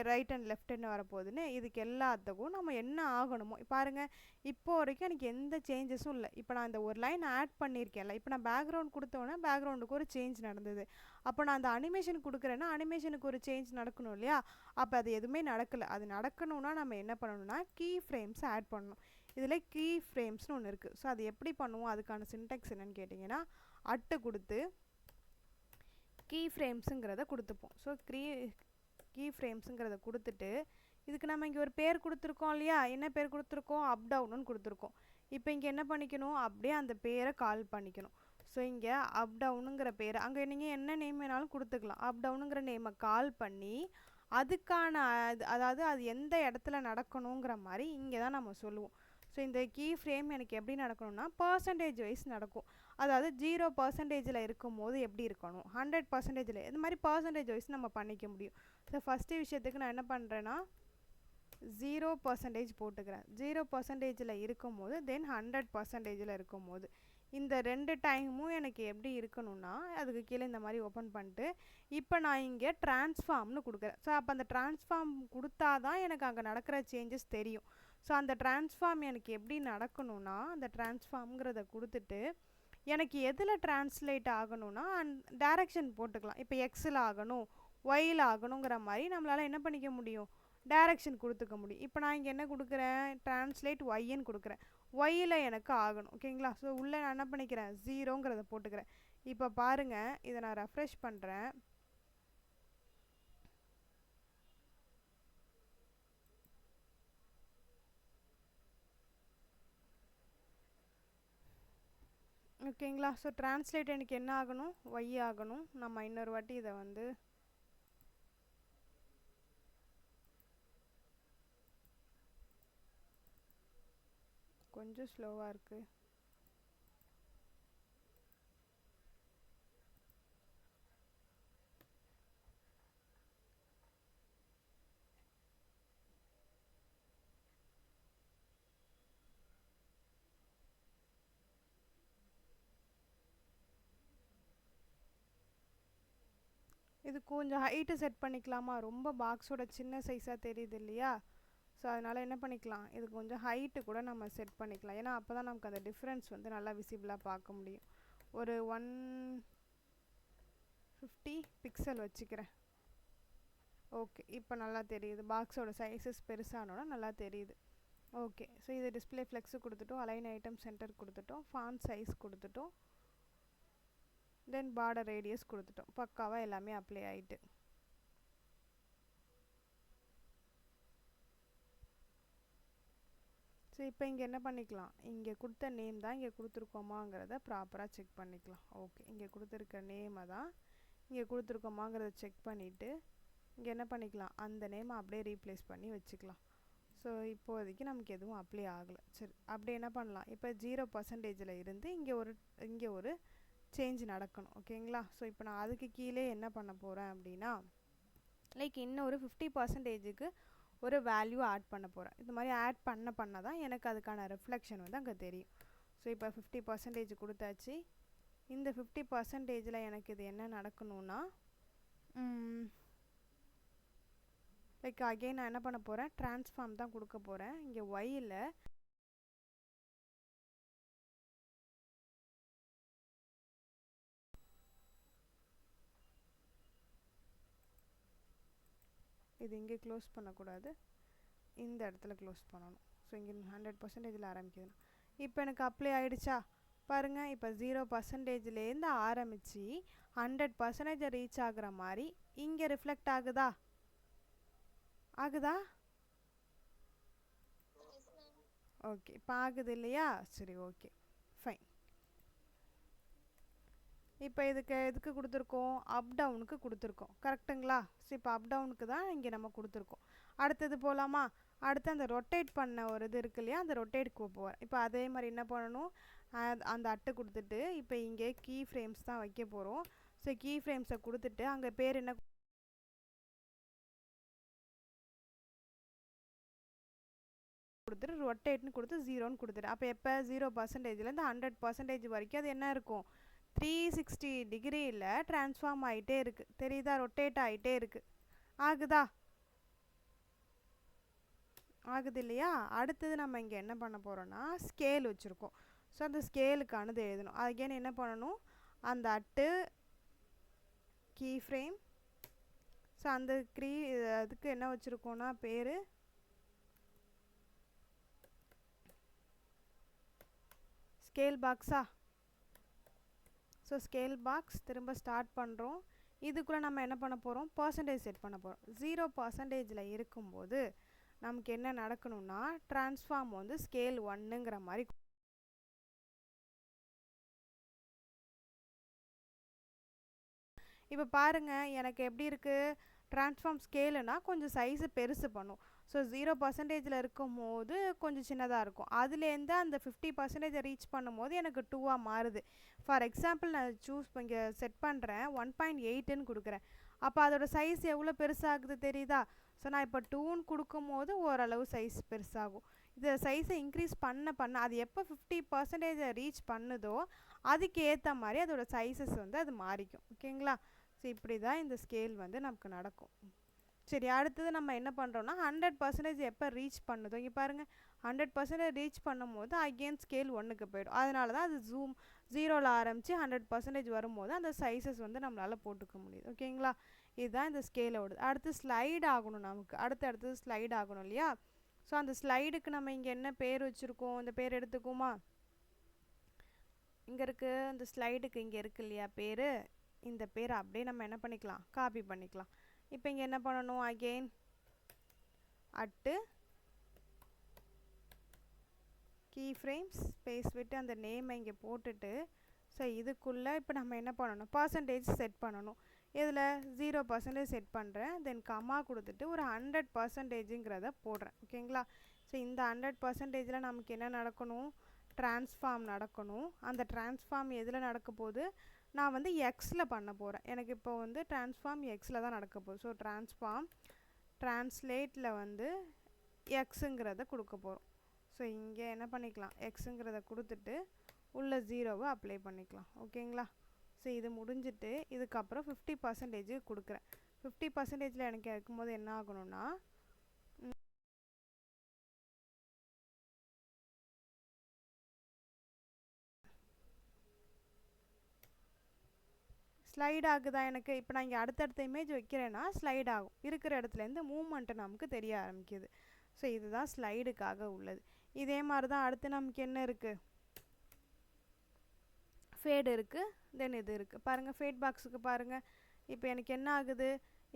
ரைட் அண்ட் லெஃப்ட்னு வரப்போகுதுன்னு, இதுக்கு எல்லாத்துக்கும் நம்ம என்ன ஆகணுமோ பாருங்கள். இப்போ வரைக்கும் எனக்கு எந்த சேஞ்சஸும் இல்லை. இப்போ நான் இந்த ஒரு லைன் ஆட் பண்ணியிருக்கேன்ல, இப்போ நான் பேக்ரவுண்ட் கொடுத்தோன்னே பேக்ரவுண்டுக்கு ஒரு சேஞ்ச் நடந்தது. அப்போ நான் அந்த அனிமேஷன் கொடுக்குறேன்னா அனிமேஷனுக்கு ஒரு சேஞ்ச் நடக்கணும் இல்லையா? அப்போ அது எதுவுமே நடக்கலை. அது நடக்கணும்னா நம்ம என்ன பண்ணணும்னா கீ ஃப்ரேம்ஸ் ஆட் பண்ணணும். இதில் கீ ஃப்ரேம்ஸ்னு ஒன்று இருக்குது. ஸோ அது எப்படி பண்ணுவோம், அதுக்கான சின்டெக்ஸ் என்னென்னு கேட்டிங்கன்னா, அட்டு கொடுத்து கீ ஃப்ரேம்ஸுங்கிறத கொடுத்துப்போம். ஸோ கீ ஃப்ரேம்ஸுங்கிறத கொடுத்துட்டு இதுக்கு நம்ம இங்கே ஒரு பேர் கொடுத்துருக்கோம் இல்லையா? என்ன பேர் கொடுத்துருக்கோம், அப் டவுனுன்னு கொடுத்துருக்கோம். இப்போ இங்கே என்ன பண்ணிக்கணும், அப்படியே அந்த பேரை கால் பண்ணிக்கணும். ஸோ இங்கே அப் டவுனுங்கிற பேர், அங்கே நீங்கள் என்ன நேம் வேணாலும் கொடுத்துக்கலாம். அப் டவுனுங்கிற நேமை கால் பண்ணி அதுக்கான அதாவது அது எந்த இடத்துல நடக்கணுங்கிற மாதிரி இங்கே தான் நம்ம சொல்லுவோம். ஸோ இந்த கீ ஃப்ரேம் எனக்கு எப்படி நடக்கணும்னா பர்சன்டேஜ் வைஸ் நடக்கும். அதாவது 0% இருக்கும் போது எப்படி இருக்கணும், 100% இது மாதிரி பர்சன்டேஜ் வைஸ் நம்ம பண்ணிக்க முடியும். ஸோ ஃபஸ்ட்டு விஷயத்துக்கு நான் என்ன பண்ணுறேன்னா 0% போட்டுக்கிறேன். 0% இருக்கும் போது தென் 100% இருக்கும் போது இந்த 2 டைமும் எனக்கு எப்படி இருக்கணும்னா அதுக்கு கீழே இந்த மாதிரி ஓப்பன் பண்ணிட்டு இப்போ நான் இங்கே ட்ரான்ஸ்ஃபார்ம்னு கொடுக்குறேன். ஸோ அப்போ அந்த ட்ரான்ஸ்ஃபார்ம் கொடுத்தா தான் எனக்கு அங்கே நடக்கிற சேஞ்சஸ் தெரியும். ஸோ அந்த ட்ரான்ஸ்ஃபார்ம் எனக்கு எப்படி நடக்கணும்னா அந்த ட்ரான்ஸ்ஃபார்ம்ங்கிறத கொடுத்துட்டு எனக்கு எதில் ட்ரான்ஸ்லேட் ஆகணும்னா டைரக்ஷன் போட்டுக்கலாம். இப்போ எக்ஸில் ஆகணும், ஒயில் ஆகணுங்கிற மாதிரி நம்மளால் என்ன பண்ணிக்க முடியும், டைரக்ஷன் கொடுத்துக்க முடியும். இப்போ நான் இங்கே என்ன கொடுக்குறேன், ட்ரான்ஸ்லேட் ஒய்ன்னு கொடுக்குறேன். ஒய்யில் எனக்கு ஆகணும். ஓகேங்களா. ஸோ உள்ளே நான் என்ன பண்ணிக்கிறேன் 0ங்கிறத போட்டுக்கிறேன். இப்போ பாருங்கள், இதை நான் ரெஃப்ரெஷ் பண்ணுறேன். ஓகேங்களா. ஸோ ட்ரான்ஸ்லேட் எனக்கு என்ன ஆகணும், ஒய் ஆகணும். நம்ம இன்னொரு வாட்டி இதை வந்து கொஞ்சம் ஸ்லோவாக இருக்குது. இது கொஞ்சம் ஹைட்டு செட் பண்ணிக்கலாமா, ரொம்ப பாக்ஸோட சின்ன சைஸாக தெரியுது இல்லையா. ஸோ அதனால் என்ன பண்ணிக்கலாம், இது கொஞ்சம் ஹைட்டு கூட நம்ம செட் பண்ணிக்கலாம். ஏன்னா அப்போ தான் நமக்கு அந்த டிஃப்ரென்ஸ் வந்து நல்லா விசிபிளாக பார்க்க முடியும். ஒரு 150 பிக்சல் வச்சுக்கிறேன். ஓகே, இப்போ நல்லா தெரியுது. பாக்ஸோட சைஸஸ் பெருசானோட நல்லா தெரியுது. ஓகே, ஸோ இது டிஸ்பிளே ஃப்ளெக்ஸு கொடுத்துட்டோம், அலைன் ஐட்டம் சென்டர் கொடுத்துட்டோம், ஃபாண்ட் சைஸ் கொடுத்துட்டோம், தென் பார்டர் ரேடியஸ் கொடுத்துட்டோம். பக்காவாக எல்லாமே அப்ளை ஆகிட்டு. ஸோ இப்போ இங்கே என்ன பண்ணிக்கலாம், இங்கே கொடுத்த நேம் தான் இங்கே கொடுத்துருக்கோமாங்கிறத ப்ராப்பராக செக் பண்ணிக்கலாம். ஓகே, இங்கே கொடுத்துருக்க நேமை தான் இங்கே கொடுத்துருக்கோமாங்கிறத செக் பண்ணிவிட்டு இங்கே என்ன பண்ணிக்கலாம், அந்த நேமை அப்படியே ரீப்ளேஸ் பண்ணி வச்சுக்கலாம். ஸோ இப்போதைக்கு நமக்கு எதுவும் அப்ளை ஆகலை. சரி, அப்படியே என்ன பண்ணலாம், இப்போ 0% இருந்து இங்கே ஒரு சேஞ்ச் நடக்கணும். ஓகேங்களா. ஸோ இப்போ நான் அதுக்கு கீழே என்ன பண்ண போகிறேன் அப்படின்னா லைக் இன்னொரு 50%க்கு ஒரு வேல்யூ ஆட் பண்ண போகிறேன். இந்த மாதிரி ஆட் பண்ண தான் எனக்கு அதுக்கான ரிஃப்ளெக்ஷன் வந்து அங்கே தெரியும். ஸோ இப்போ 50% கொடுத்தாச்சு. இந்த 50%ல் எனக்கு இது என்ன நடக்கணும்னா லைக் அகெயின் நான் என்ன பண்ண போகிறேன், ட்ரான்ஸ்ஃபார்ம் தான் கொடுக்க போகிறேன். இங்கே ஒய்யில் இது இங்கே க்ளோஸ் பண்ணக்கூடாது, இந்த இடத்துல க்ளோஸ் பண்ணணும். ஸோ இங்கே 100%ல் ஆரம்பிக்குது. இப்போ எனக்கு அப்ளை ஆகிடுச்சா பாருங்கள். இப்போ 0%லேருந்து ஆரம்பித்து 100% ரீச் ஆகுற மாதிரி இங்கே ரிஃப்ளெக்ட் ஆகுதா, ஓகே, இப்போ ஆகுது இல்லையா. சரி, ஓகே, ஃபைன். இப்போ எதுக்கு கொடுத்துருக்கோம், அப் டவுனுக்கு கொடுத்துருக்கோம், கரெக்டுங்களா. ஸோ இப்போ அப் டவுனுக்கு தான் இங்கே நம்ம கொடுத்துருக்கோம். அடுத்தது போகலாமா. அடுத்து அந்த ரொட்டேட் பண்ண ஒரு இது இருக்கு இல்லையா, அந்த ரொட்டேட்க்கு போவேன். இப்போ அதே மாதிரி என்ன பண்ணணும், அந்த அட்டை கொடுத்துட்டு இப்போ இங்கே கீ ஃப்ரேம்ஸ் தான் வைக்க போகிறோம். ஸோ கீ ஃப்ரேம்ஸை கொடுத்துட்டு அங்கே பேர் என்ன கொடுத்துட்டு ரொட்டேட்னு கொடுத்து 0ன்னு கொடுத்துட்டு அப்போ எப்போ 0%லேருந்து 100% வரைக்கும் அது என்ன இருக்கும், 360 டிகிரியில் ட்ரான்ஸ்ஃபார்ம் ஆகிட்டே இருக்குது. தெரியுதா, ரொட்டேட் ஆகிட்டே இருக்குது. ஆகுது இல்லையா. அடுத்தது நம்ம இங்கே என்ன பண்ண போகிறோன்னா ஸ்கேல் வச்சுருக்கோம். ஸோ அந்த ஸ்கேலுக்கானது எழுதணும். அகெயின் என்ன பண்ணணும், அந்த அட்டு கீ ஃப்ரேம். ஸோ அந்த அதுக்கு என்ன வச்சுருக்கோன்னா பேர் ஸ்கேல் பாக்ஸா. ஸோ ஸ்கேல் பாக்ஸ் திரும்ப ஸ்டார்ட் பண்ணுறோம். இதுக்குள்ளே நம்ம என்ன பண்ண போகிறோம், பர்சன்டேஜ் செட் பண்ண போகிறோம். 0%ல் இருக்கும்போது நமக்கு என்ன நடக்கணும்னா ட்ரான்ஸ்ஃபார்ம் வந்து ஸ்கேல் 1ங்கிற மாதிரி இப்போ பாருங்கள் எனக்கு எப்படி இருக்குது, ட்ரான்ஸ்ஃபார்ம் ஸ்கேலுனா கொஞ்சம் சைஸு பெருசு பண்ணும். ஸோ 0% இருக்கும் போது கொஞ்சம் சின்னதாக இருக்கும். அதுலேருந்து அந்த 50% ரீச் பண்ணும்போது எனக்கு 2ஆக மாறுது. ஃபார் எக்ஸாம்பிள் நான் இங்கே செட் பண்ணுறேன் 1.8ன்னு கொடுக்குறேன். அப்போ அதோட சைஸ் எவ்வளோ பெருசாகுது தெரியுதா? ஸோ நான் இப்போ 2ன்னு கொடுக்கும்போது ஓரளவு சைஸ் பெருசாகும். இந்த சைஸை இன்க்ரீஸ் பண்ண அது எப்போ 50% ரீச் பண்ணுதோ அதுக்கு ஏற்ற மாதிரி அதோட சைஸஸ் வந்து அது மாறிக்கும். ஓகேங்களா? ஸோ இப்படி தான் இந்த ஸ்கேல் வந்து நமக்கு நடக்கும். சரி, அடுத்தது நம்ம என்ன பண்ணுறோன்னா 100% எப்போ ரீச் பண்ணுதோ, இங்கே பாருங்கள் 100% ரீச் பண்ணும்போது அகெயின் ஸ்கேல் 1க்கு போயிடும். அதனால தான் அது 0ல் ஆரம்பித்து 100% வரும்போது அந்த சைஸஸ் வந்து நம்மளால் போட்டுக்க முடியுது. ஓகேங்களா? இதுதான் இந்த ஸ்கேலோடது. அடுத்து ஸ்லைடு ஆகணும் நமக்கு. அடுத்தது ஸ்லைடு ஆகணும் இல்லையா? ஸோ அந்த ஸ்லைடுக்கு நம்ம இங்கே என்ன பேர் வச்சுருக்கோம், இந்த பேர் எடுத்துக்குமா? இங்கே இருக்குது, இந்த ஸ்லைடுக்கு இங்கே இருக்குது இல்லையா பேர், இந்த பேரை அப்படியே நம்ம என்ன பண்ணிக்கலாம், காப்பி பண்ணிக்கலாம். இப்போ இங்கே என்ன பண்ணணும், again at key frames space விட்டு அந்த நேமை இங்கே போட்டுட்டு, ஸோ இதுக்குள்ளே இப்போ நம்ம என்ன பண்ணணும், பர்சன்டேஜ் செட் பண்ணணும். இதில் 0% செட் பண்ணுறேன். தென் கம்மா கொடுத்துட்டு ஒரு 100%ங்கிறத போடுறேன். ஓகேங்களா? ஸோ இந்த 100%ல் நமக்கு என்ன நடக்கணும், ட்ரான்ஸ்ஃபார்ம் நடக்கணும். அந்த ட்ரான்ஸ்ஃபார்ம் எதில் நடக்க போகுது, நான் வந்து எக்ஸில் பண்ண போகிறேன். எனக்கு இப்போ வந்து ட்ரான்ஸ்ஃபார்ம் எக்ஸில் தான் நடக்க போகுது. ஸோ ட்ரான்ஸ்ஃபார்ம் ட்ரான்ஸ்லேட்டில் வந்து எக்ஸுங்கிறத கொடுக்க போகிறோம். ஸோ இங்கே என்ன பண்ணிக்கலாம், எக்ஸுங்கிறத கொடுத்துட்டு உள்ள 0வை அப்ளை பண்ணிக்கலாம். ஓகேங்களா? ஸோ இது முடிஞ்சிட்டு இதுக்கப்புறம் 50% கொடுக்குறேன். 50%ல் எனக்கு இருக்கும்போது என்ன ஆகணும்னா, ஸ்லைட் ஆகுதா எனக்கு? இப்போ நான் இங்கே அடுத்தடுத்த இமேஜ் வைக்கிறேன்னா ஸ்லைட் ஆகும். இருக்கிற இடத்துலேருந்து மூவ்மெண்ட்டு நமக்கு தெரிய ஆரம்பிக்குது. ஸோ இதுதான் ஸ்லைடுக்காக உள்ளது. இதே மாதிரி தான் அடுத்து நமக்கு என்ன இருக்குது, ஃபேடு இருக்குது, தென் இது இருக்குது. பாருங்கள் ஃபேட் பாக்ஸுக்கு பாருங்கள். இப்போ எனக்கு என்ன ஆகுது,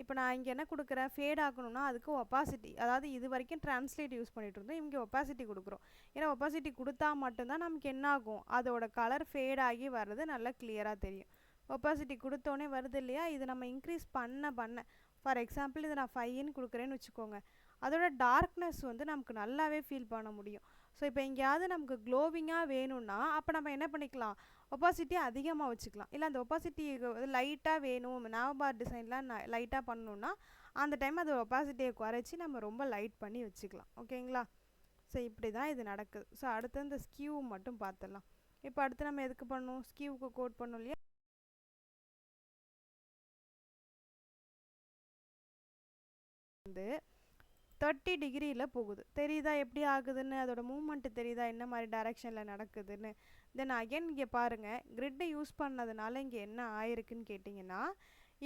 இப்போ நான் இங்கே என்ன கொடுக்குறேன், ஃபேட் ஆகணும்னா அதுக்கு ஒப்பாசிட்டி, அதாவது இது வரைக்கும் ட்ரான்ஸ்லேட் யூஸ் பண்ணிகிட்டு இருந்தோம், இங்கே ஒப்பாசிட்டி கொடுக்குறோம். ஏன்னா ஒப்பாசிட்டி கொடுத்தா மட்டும்தான் நமக்கு என்ன ஆகும், அதோட கலர் ஃபேட் ஆகி வர்றது நல்லா கிளியராக தெரியும். ஒப்பாசிட்டி கொடுத்தோன்னே வருது இல்லையா? இது நம்ம இன்க்ரீஸ் பண்ண ஃபார் எக்ஸாம்பிள் இது நான் 5ன்னு கொடுக்குறேன்னு வச்சுக்கோங்க, அதோட டார்க்னஸ் வந்து நமக்கு நல்லாவே ஃபீல் பண்ண முடியும். ஸோ இப்போ எங்கேயாவது நமக்கு க்ளோவிங்காக வேணும்னா அப்போ நம்ம என்ன பண்ணிக்கலாம், ஒப்பாசிட்டியை அதிகமாக வச்சுக்கலாம். இல்லை அந்த ஒப்பாசிட்டி லைட்டாக வேணும், நாவபார் டிசைன்லாம் லைட்டாக பண்ணணுன்னா அந்த டைம் அது ஒப்பாசிட்டியை குறைச்சி நம்ம ரொம்ப லைட் பண்ணி வச்சுக்கலாம். ஓகேங்களா? ஸோ இப்படி தான் இது நடக்குது. ஸோ அடுத்து இந்த ஸ்கியூ மட்டும் பார்த்துடலாம். இப்போ அடுத்து நம்ம எதுக்கு பண்ணணும், ஸ்கியூவுக்கு கோட் பண்ணணும் இல்லையா? வந்து 30 டிகிரியில் போகுது. தெரியுதா எப்படி ஆகுதுன்னு, அதோட மூவ்மெண்ட்டு தெரியுதா என்ன மாதிரி டைரெக்ஷனில் நடக்குதுன்னு. தென் அகெயின் இங்கே பாருங்கள், கிரிட்டை யூஸ் பண்ணதுனால இங்கே என்ன ஆயிருக்குன்னு கேட்டிங்கன்னா,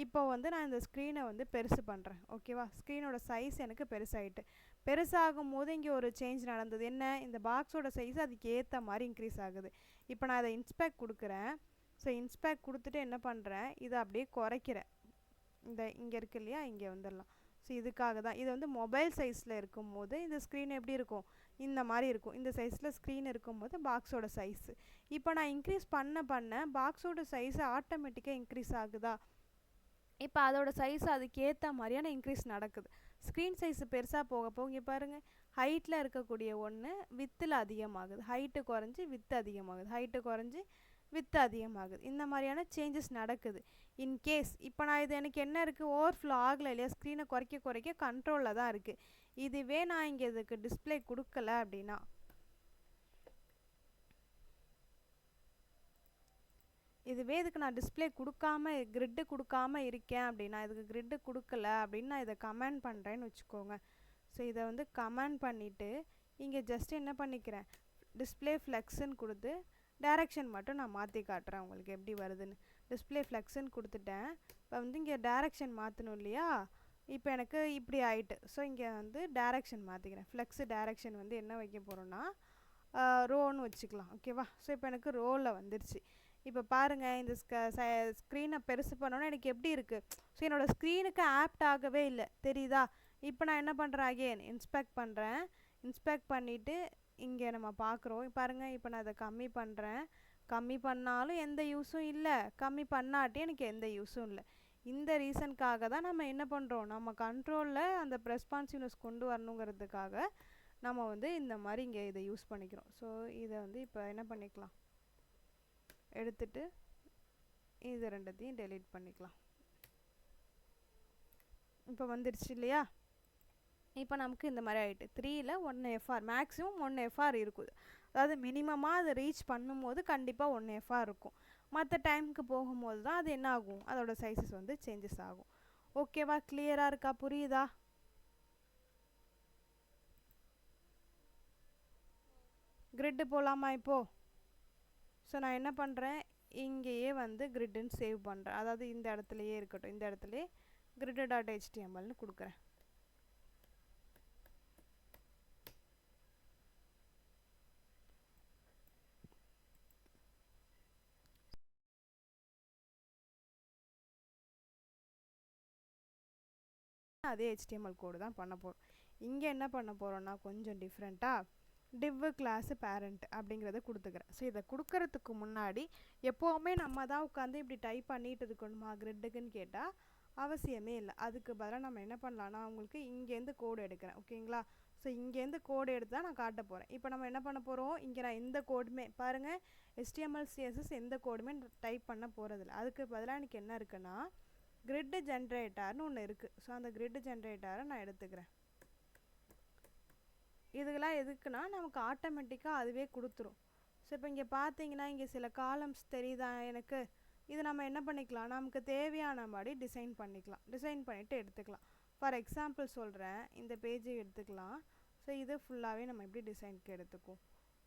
இப்போ வந்து நான் இந்த ஸ்க்ரீனை வந்து பெருசு பண்ணுறேன். ஓகேவா? ஸ்க்ரீனோட சைஸ் எனக்கு பெருசாகிட்டு, பெருசாகும் போது இங்கே ஒரு சேஞ்ச் நடந்தது. என்ன, இந்த பாக்ஸோட சைஸ் அதுக்கு ஏற்ற மாதிரி இன்க்ரீஸ் ஆகுது. இப்போ நான் அதை இன்ஸ்பெக்ட் கொடுக்குறேன். ஸோ இன்ஸ்பெக்ட் கொடுத்துட்டு என்ன பண்ணுறேன், இதை அப்படியே குறைக்கிறேன். இந்த இங்கே இருக்கு இல்லையா, இங்கே வந்துடலாம். ஸோ இதுக்காக தான் இது வந்து மொபைல் சைஸில் இருக்கும்போது இந்த ஸ்க்ரீன் எப்படி இருக்கும், இந்த மாதிரி இருக்கும். இந்த சைஸில் ஸ்க்ரீன் இருக்கும்போது பாக்ஸோட சைஸு இப்போ நான் இன்க்ரீஸ் பண்ண பாக்ஸோட சைஸு ஆட்டோமேட்டிக்காக இன்க்ரீஸ் ஆகுதா? இப்போ அதோட சைஸ் அதுக்கு ஏற்ற மாதிரியான இன்க்ரீஸ் நடக்குது. ஸ்க்ரீன் சைஸு பெருசாக போக இங்கே பாருங்கள், ஹைட்டில் இருக்கக்கூடிய ஒன்று வித்தில் அதிகமாகுது, ஹைட்டு குறைஞ்சி வித்து அதிகமாகுது, ஹைட்டு குறைஞ்சி வித்து அதிகமாகுது. இந்த மாதிரியான சேஞ்சஸ் நடக்குது. இன்கேஸ் இப்போ நான் இது எனக்கு என்ன இருக்குது, ஓவர்ஃப்ளோ ஆகலை இல்லையா, ஸ்க்ரீனை குறைக்க கண்ட்ரோலில் தான் இருக்குது. இதுவே நான் இங்கே இதுக்கு டிஸ்பிளே கொடுக்கல அப்படின்னா, இதுவே இதுக்கு நான் டிஸ்பிளே கொடுக்காம கிரிட்டு கொடுக்காம இருக்கேன் அப்படின்னா, இதுக்கு கிரிட்டு கொடுக்கல அப்படின்னு நான் இதை கமெண்ட் பண்ணுறேன்னு வச்சுக்கோங்க. ஸோ இதை வந்து கமெண்ட் பண்ணிவிட்டு இங்கே ஜஸ்ட் என்ன பண்ணிக்கிறேன், டிஸ்பிளே ஃப்ளெக்ஸுன்னு கொடுத்து டைரக்ஷன் மட்டும் நான் மாற்றி காட்டுறேன் உங்களுக்கு எப்படி வருதுன்னு. டிஸ்பிளே ஃப்ளெக்ஸுன்னு கொடுத்துட்டேன். இப்போ வந்து இங்கே டைரக்ஷன் மாற்றணும் இல்லையா, இப்போ எனக்கு இப்படி ஆயிட்டு. ஸோ இங்கே வந்து டைரக்ஷன் மாற்றிக்கிறேன். ஃப்ளெக்ஸு டைரக்ஷன் வந்து என்ன வைக்க போகிறோன்னா ரோன்னு வச்சுக்கலாம். ஓகேவா? ஸோ இப்போ எனக்கு ரோவில் வந்துருச்சு. இப்போ பாருங்கள், இந்த ஸ்க்ரீனை பெருசு பண்ணோன்னா எனக்கு எப்படி இருக்குது, ஸோ என்னோடய ஸ்க்ரீனுக்கு ஆப்ட் ஆகவே இல்லை, தெரியுதா? இப்போ நான் என்ன பண்ணுறேன், அகெயின் இன்ஸ்பெக்ட் பண்ணுறேன். இன்ஸ்பெக்ட் பண்ணிவிட்டு இங்கே நம்ம பார்க்குறோம் பாருங்கள். இப்போ நான் அதை கம்மி பண்ணுறேன். கம்மி பண்ணாலும் எந்த யூஸும் இல்லை, கம்மி பண்ணாட்டி எனக்கு எந்த யூஸும் இல்லை. இந்த ரீசனுக்காக தான் நம்ம என்ன பண்ணுறோம், நம்ம கண்ட்ரோலில் அந்த ரெஸ்பான்சிவ்னஸ் கொண்டு வரணுங்கிறதுக்காக நம்ம வந்து இந்த மாதிரி இங்கே இதை யூஸ் பண்ணிக்கிறோம். ஸோ இதை வந்து இப்போ என்ன பண்ணிக்கலாம், எடுத்துட்டு இது ரெண்டத்தையும் டெலீட் பண்ணிக்கலாம். இப்போ வந்துடுச்சு இல்லையா? இப்போ நமக்கு இந்த மாதிரி ஆகிட்டு 3ல் 1 எஃப்ஆர் மேக்ஸிமம் 1 எஃப்ஆர் இருக்குது. அதாவது மினிமமாக அதை ரீச் பண்ணும்போது கண்டிப்பாக 1 எஃப்ஆர் இருக்கும். மற்ற டைமுக்கு போகும்போது தான் அது என்ன ஆகும், அதோட சைஸஸ் வந்து சேஞ்சஸ் ஆகும். ஓகேவா? கிளியராக இருக்கா? புரியுதா? கிரிட்டு போகலாமா இப்போது? ஸோ நான் என்ன பண்ணுறேன், இங்கேயே வந்து கிரிட்டுன்னு சேவ் பண்ணுறேன். அதாவது இந்த இடத்துலையே இருக்கட்டும், இந்த இடத்துலையே grid.htmlனு கொடுக்குறேன். அதே HTML கோடு தான் பண்ண போகிறோம். இங்கே என்ன பண்ண போகிறோன்னா கொஞ்சம் டிஃப்ரெண்ட்டாக div class parent அப்படிங்கிறத கொடுத்துக்கிறேன். ஸோ இதை கொடுக்கறதுக்கு முன்னாடி எப்போவுமே நம்ம தான் உட்காந்து இப்படி டைப் பண்ணிட்டு இருக்கணுமா கிரிட்டுக்குன்னு கேட்டால் அவசியமே இல்லை. அதுக்கு பதிலாக நம்ம என்ன பண்ணலான்னா, உங்களுக்கு இங்கேருந்து கோடு எடுக்கிறேன். ஓகேங்களா? ஸோ இங்கேருந்து கோடு எடுத்து தான் நான் காட்ட போகிறேன். இப்போ நம்ம என்ன பண்ண போகிறோம், இங்கே நான் எந்த கோடுமே பாருங்கள், HTML CSS எந்த கோடுமே டைப் பண்ண போகிறதில்ல. அதுக்கு பதிலாக எனக்கு என்ன இருக்குன்னா கிரிட் ஜென்ரேட்டர்னு ஒன்று இருக்குது. ஸோ அந்த கிரிட் ஜென்ரேட்டரை நான் எடுத்துக்கிறேன். இதுக்கெல்லாம் எதுக்குன்னா நமக்கு ஆட்டோமேட்டிக்காக அதுவே கொடுத்துரும். ஸோ இப்போ இங்கே பார்த்தீங்கன்னா இங்கே சில காலம்ஸ் தெரியுதா எனக்கு, இது நம்ம என்ன பண்ணிக்கலாம், நமக்கு தேவையான மாதிரி டிசைன் பண்ணிக்கலாம். டிசைன் பண்ணிவிட்டு எடுத்துக்கலாம். ஃபார் எக்ஸாம்பிள் சொல்கிறேன், இந்த பேஜை எடுத்துக்கலாம். ஸோ இது ஃபுல்லாகவே நம்ம எப்படி டிசைனுக்கு எடுத்துக்குவோம்.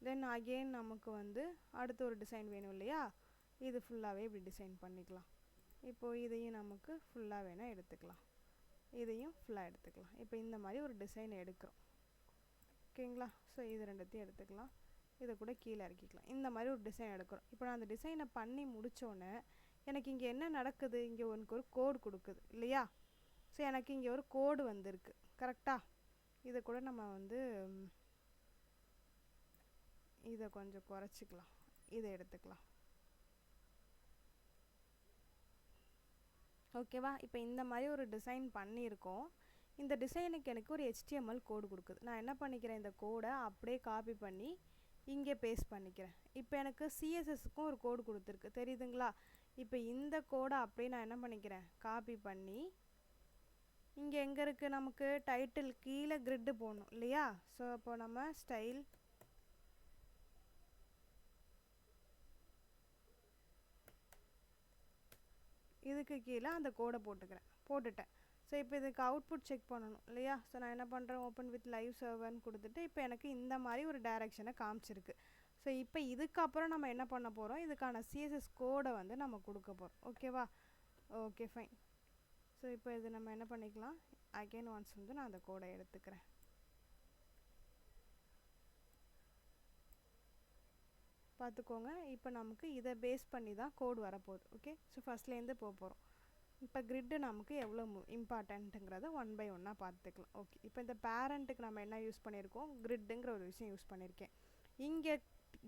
தென் அகெயின் நமக்கு வந்து அடுத்து ஒரு டிசைன் வேணும் இல்லையா, இது ஃபுல்லாகவே இப்படி டிசைன் பண்ணிக்கலாம். இப்போது இதையும் நமக்கு ஃபுல்லாக வேணால் எடுத்துக்கலாம், இதையும் ஃபுல்லாக எடுத்துக்கலாம். இப்போ இந்த மாதிரி ஒரு டிசைன் எடுக்கிறோம். ஓகேங்களா? ஸோ இது ரெண்டுத்தையும் எடுத்துக்கலாம், இதை கூட கீழே இறக்கிக்கலாம். இந்த மாதிரி ஒரு டிசைன் எடுக்கிறோம். இப்போ நான் அந்த டிசைனை பண்ணி முடித்தோன்னே எனக்கு இங்கே என்ன நடக்குது, இங்கே உனக்கு ஒரு கோடு கொடுக்குது இல்லையா? ஸோ எனக்கு இங்கே ஒரு கோடு வந்திருக்கு. கரெக்டாக? இதை கூட நம்ம வந்து இதை கொஞ்சம் குறைச்சிக்கலாம், இதை எடுத்துக்கலாம். ஓகேவா? இப்போ இந்த மாதிரி ஒரு டிசைன் பண்ணியிருக்கோம். இந்த டிசைனுக்கு எனக்கு ஒரு HTML கோடு கொடுக்குது. நான் என்ன பண்ணிக்கிறேன், இந்த கோடை அப்படியே காப்பி பண்ணி இங்கே பேஸ்ட் பண்ணிக்கிறேன். இப்போ எனக்கு CSSக்கும் ஒரு கோடு கொடுத்துருக்கு, தெரியுதுங்களா? இப்போ இந்த கோடை அப்படியே நான் என்ன பண்ணிக்கிறேன், காப்பி பண்ணி இங்கே எங்கே இருக்குது, நமக்கு டைட்டில் கீழே கிரிட்டு போடணும் இல்லையா? ஸோ அப்போ நம்ம ஸ்டைல் இதுக்கு கீழே அந்த கோடை போட்டுட்டேன். ஸோ இப்போ இதுக்கு அவுட்புட் செக் பண்ணணும் இல்லையா? ஸோ நான் என்ன பண்ணுறேன், ஓப்பன் வித் லைவ் சர்வர்னு கொடுத்துட்டு இப்போ எனக்கு இந்த மாதிரி ஒரு டைரெக்ஷனை காமிச்சிருக்கு. ஸோ இப்போ இதுக்கப்புறம் நம்ம என்ன பண்ண போகிறோம், இதுக்கான CSS கோடை வந்து நம்ம கொடுக்க போகிறோம். ஓகேவா? Okay fine. ஸோ இப்போ இது நம்ம என்ன பண்ணிக்கலாம், அகெயின் ஒன்ஸ் வந்து நான் அந்த கோடை எடுத்துக்கிறேன். பார்த்துக்கோங்க, இப்போ நமக்கு இதை பேஸ் பண்ணி தான் கோடு வரப்போகுது. ஓகே? ஸோ ஃபஸ்ட்லேருந்து போகிறோம். இப்போ கிரிட்டு நமக்கு எவ்வளோ இம்பார்ட்டண்ட்டுங்கிறத 1 by 1 பார்த்துக்கலாம். ஓகே, இப்போ இந்த பேரண்ட்டுக்கு நம்ம என்ன யூஸ் பண்ணியிருக்கோம், கிரிட்டுங்கிற ஒரு விஷயம் யூஸ் பண்ணியிருக்கேன். இங்கே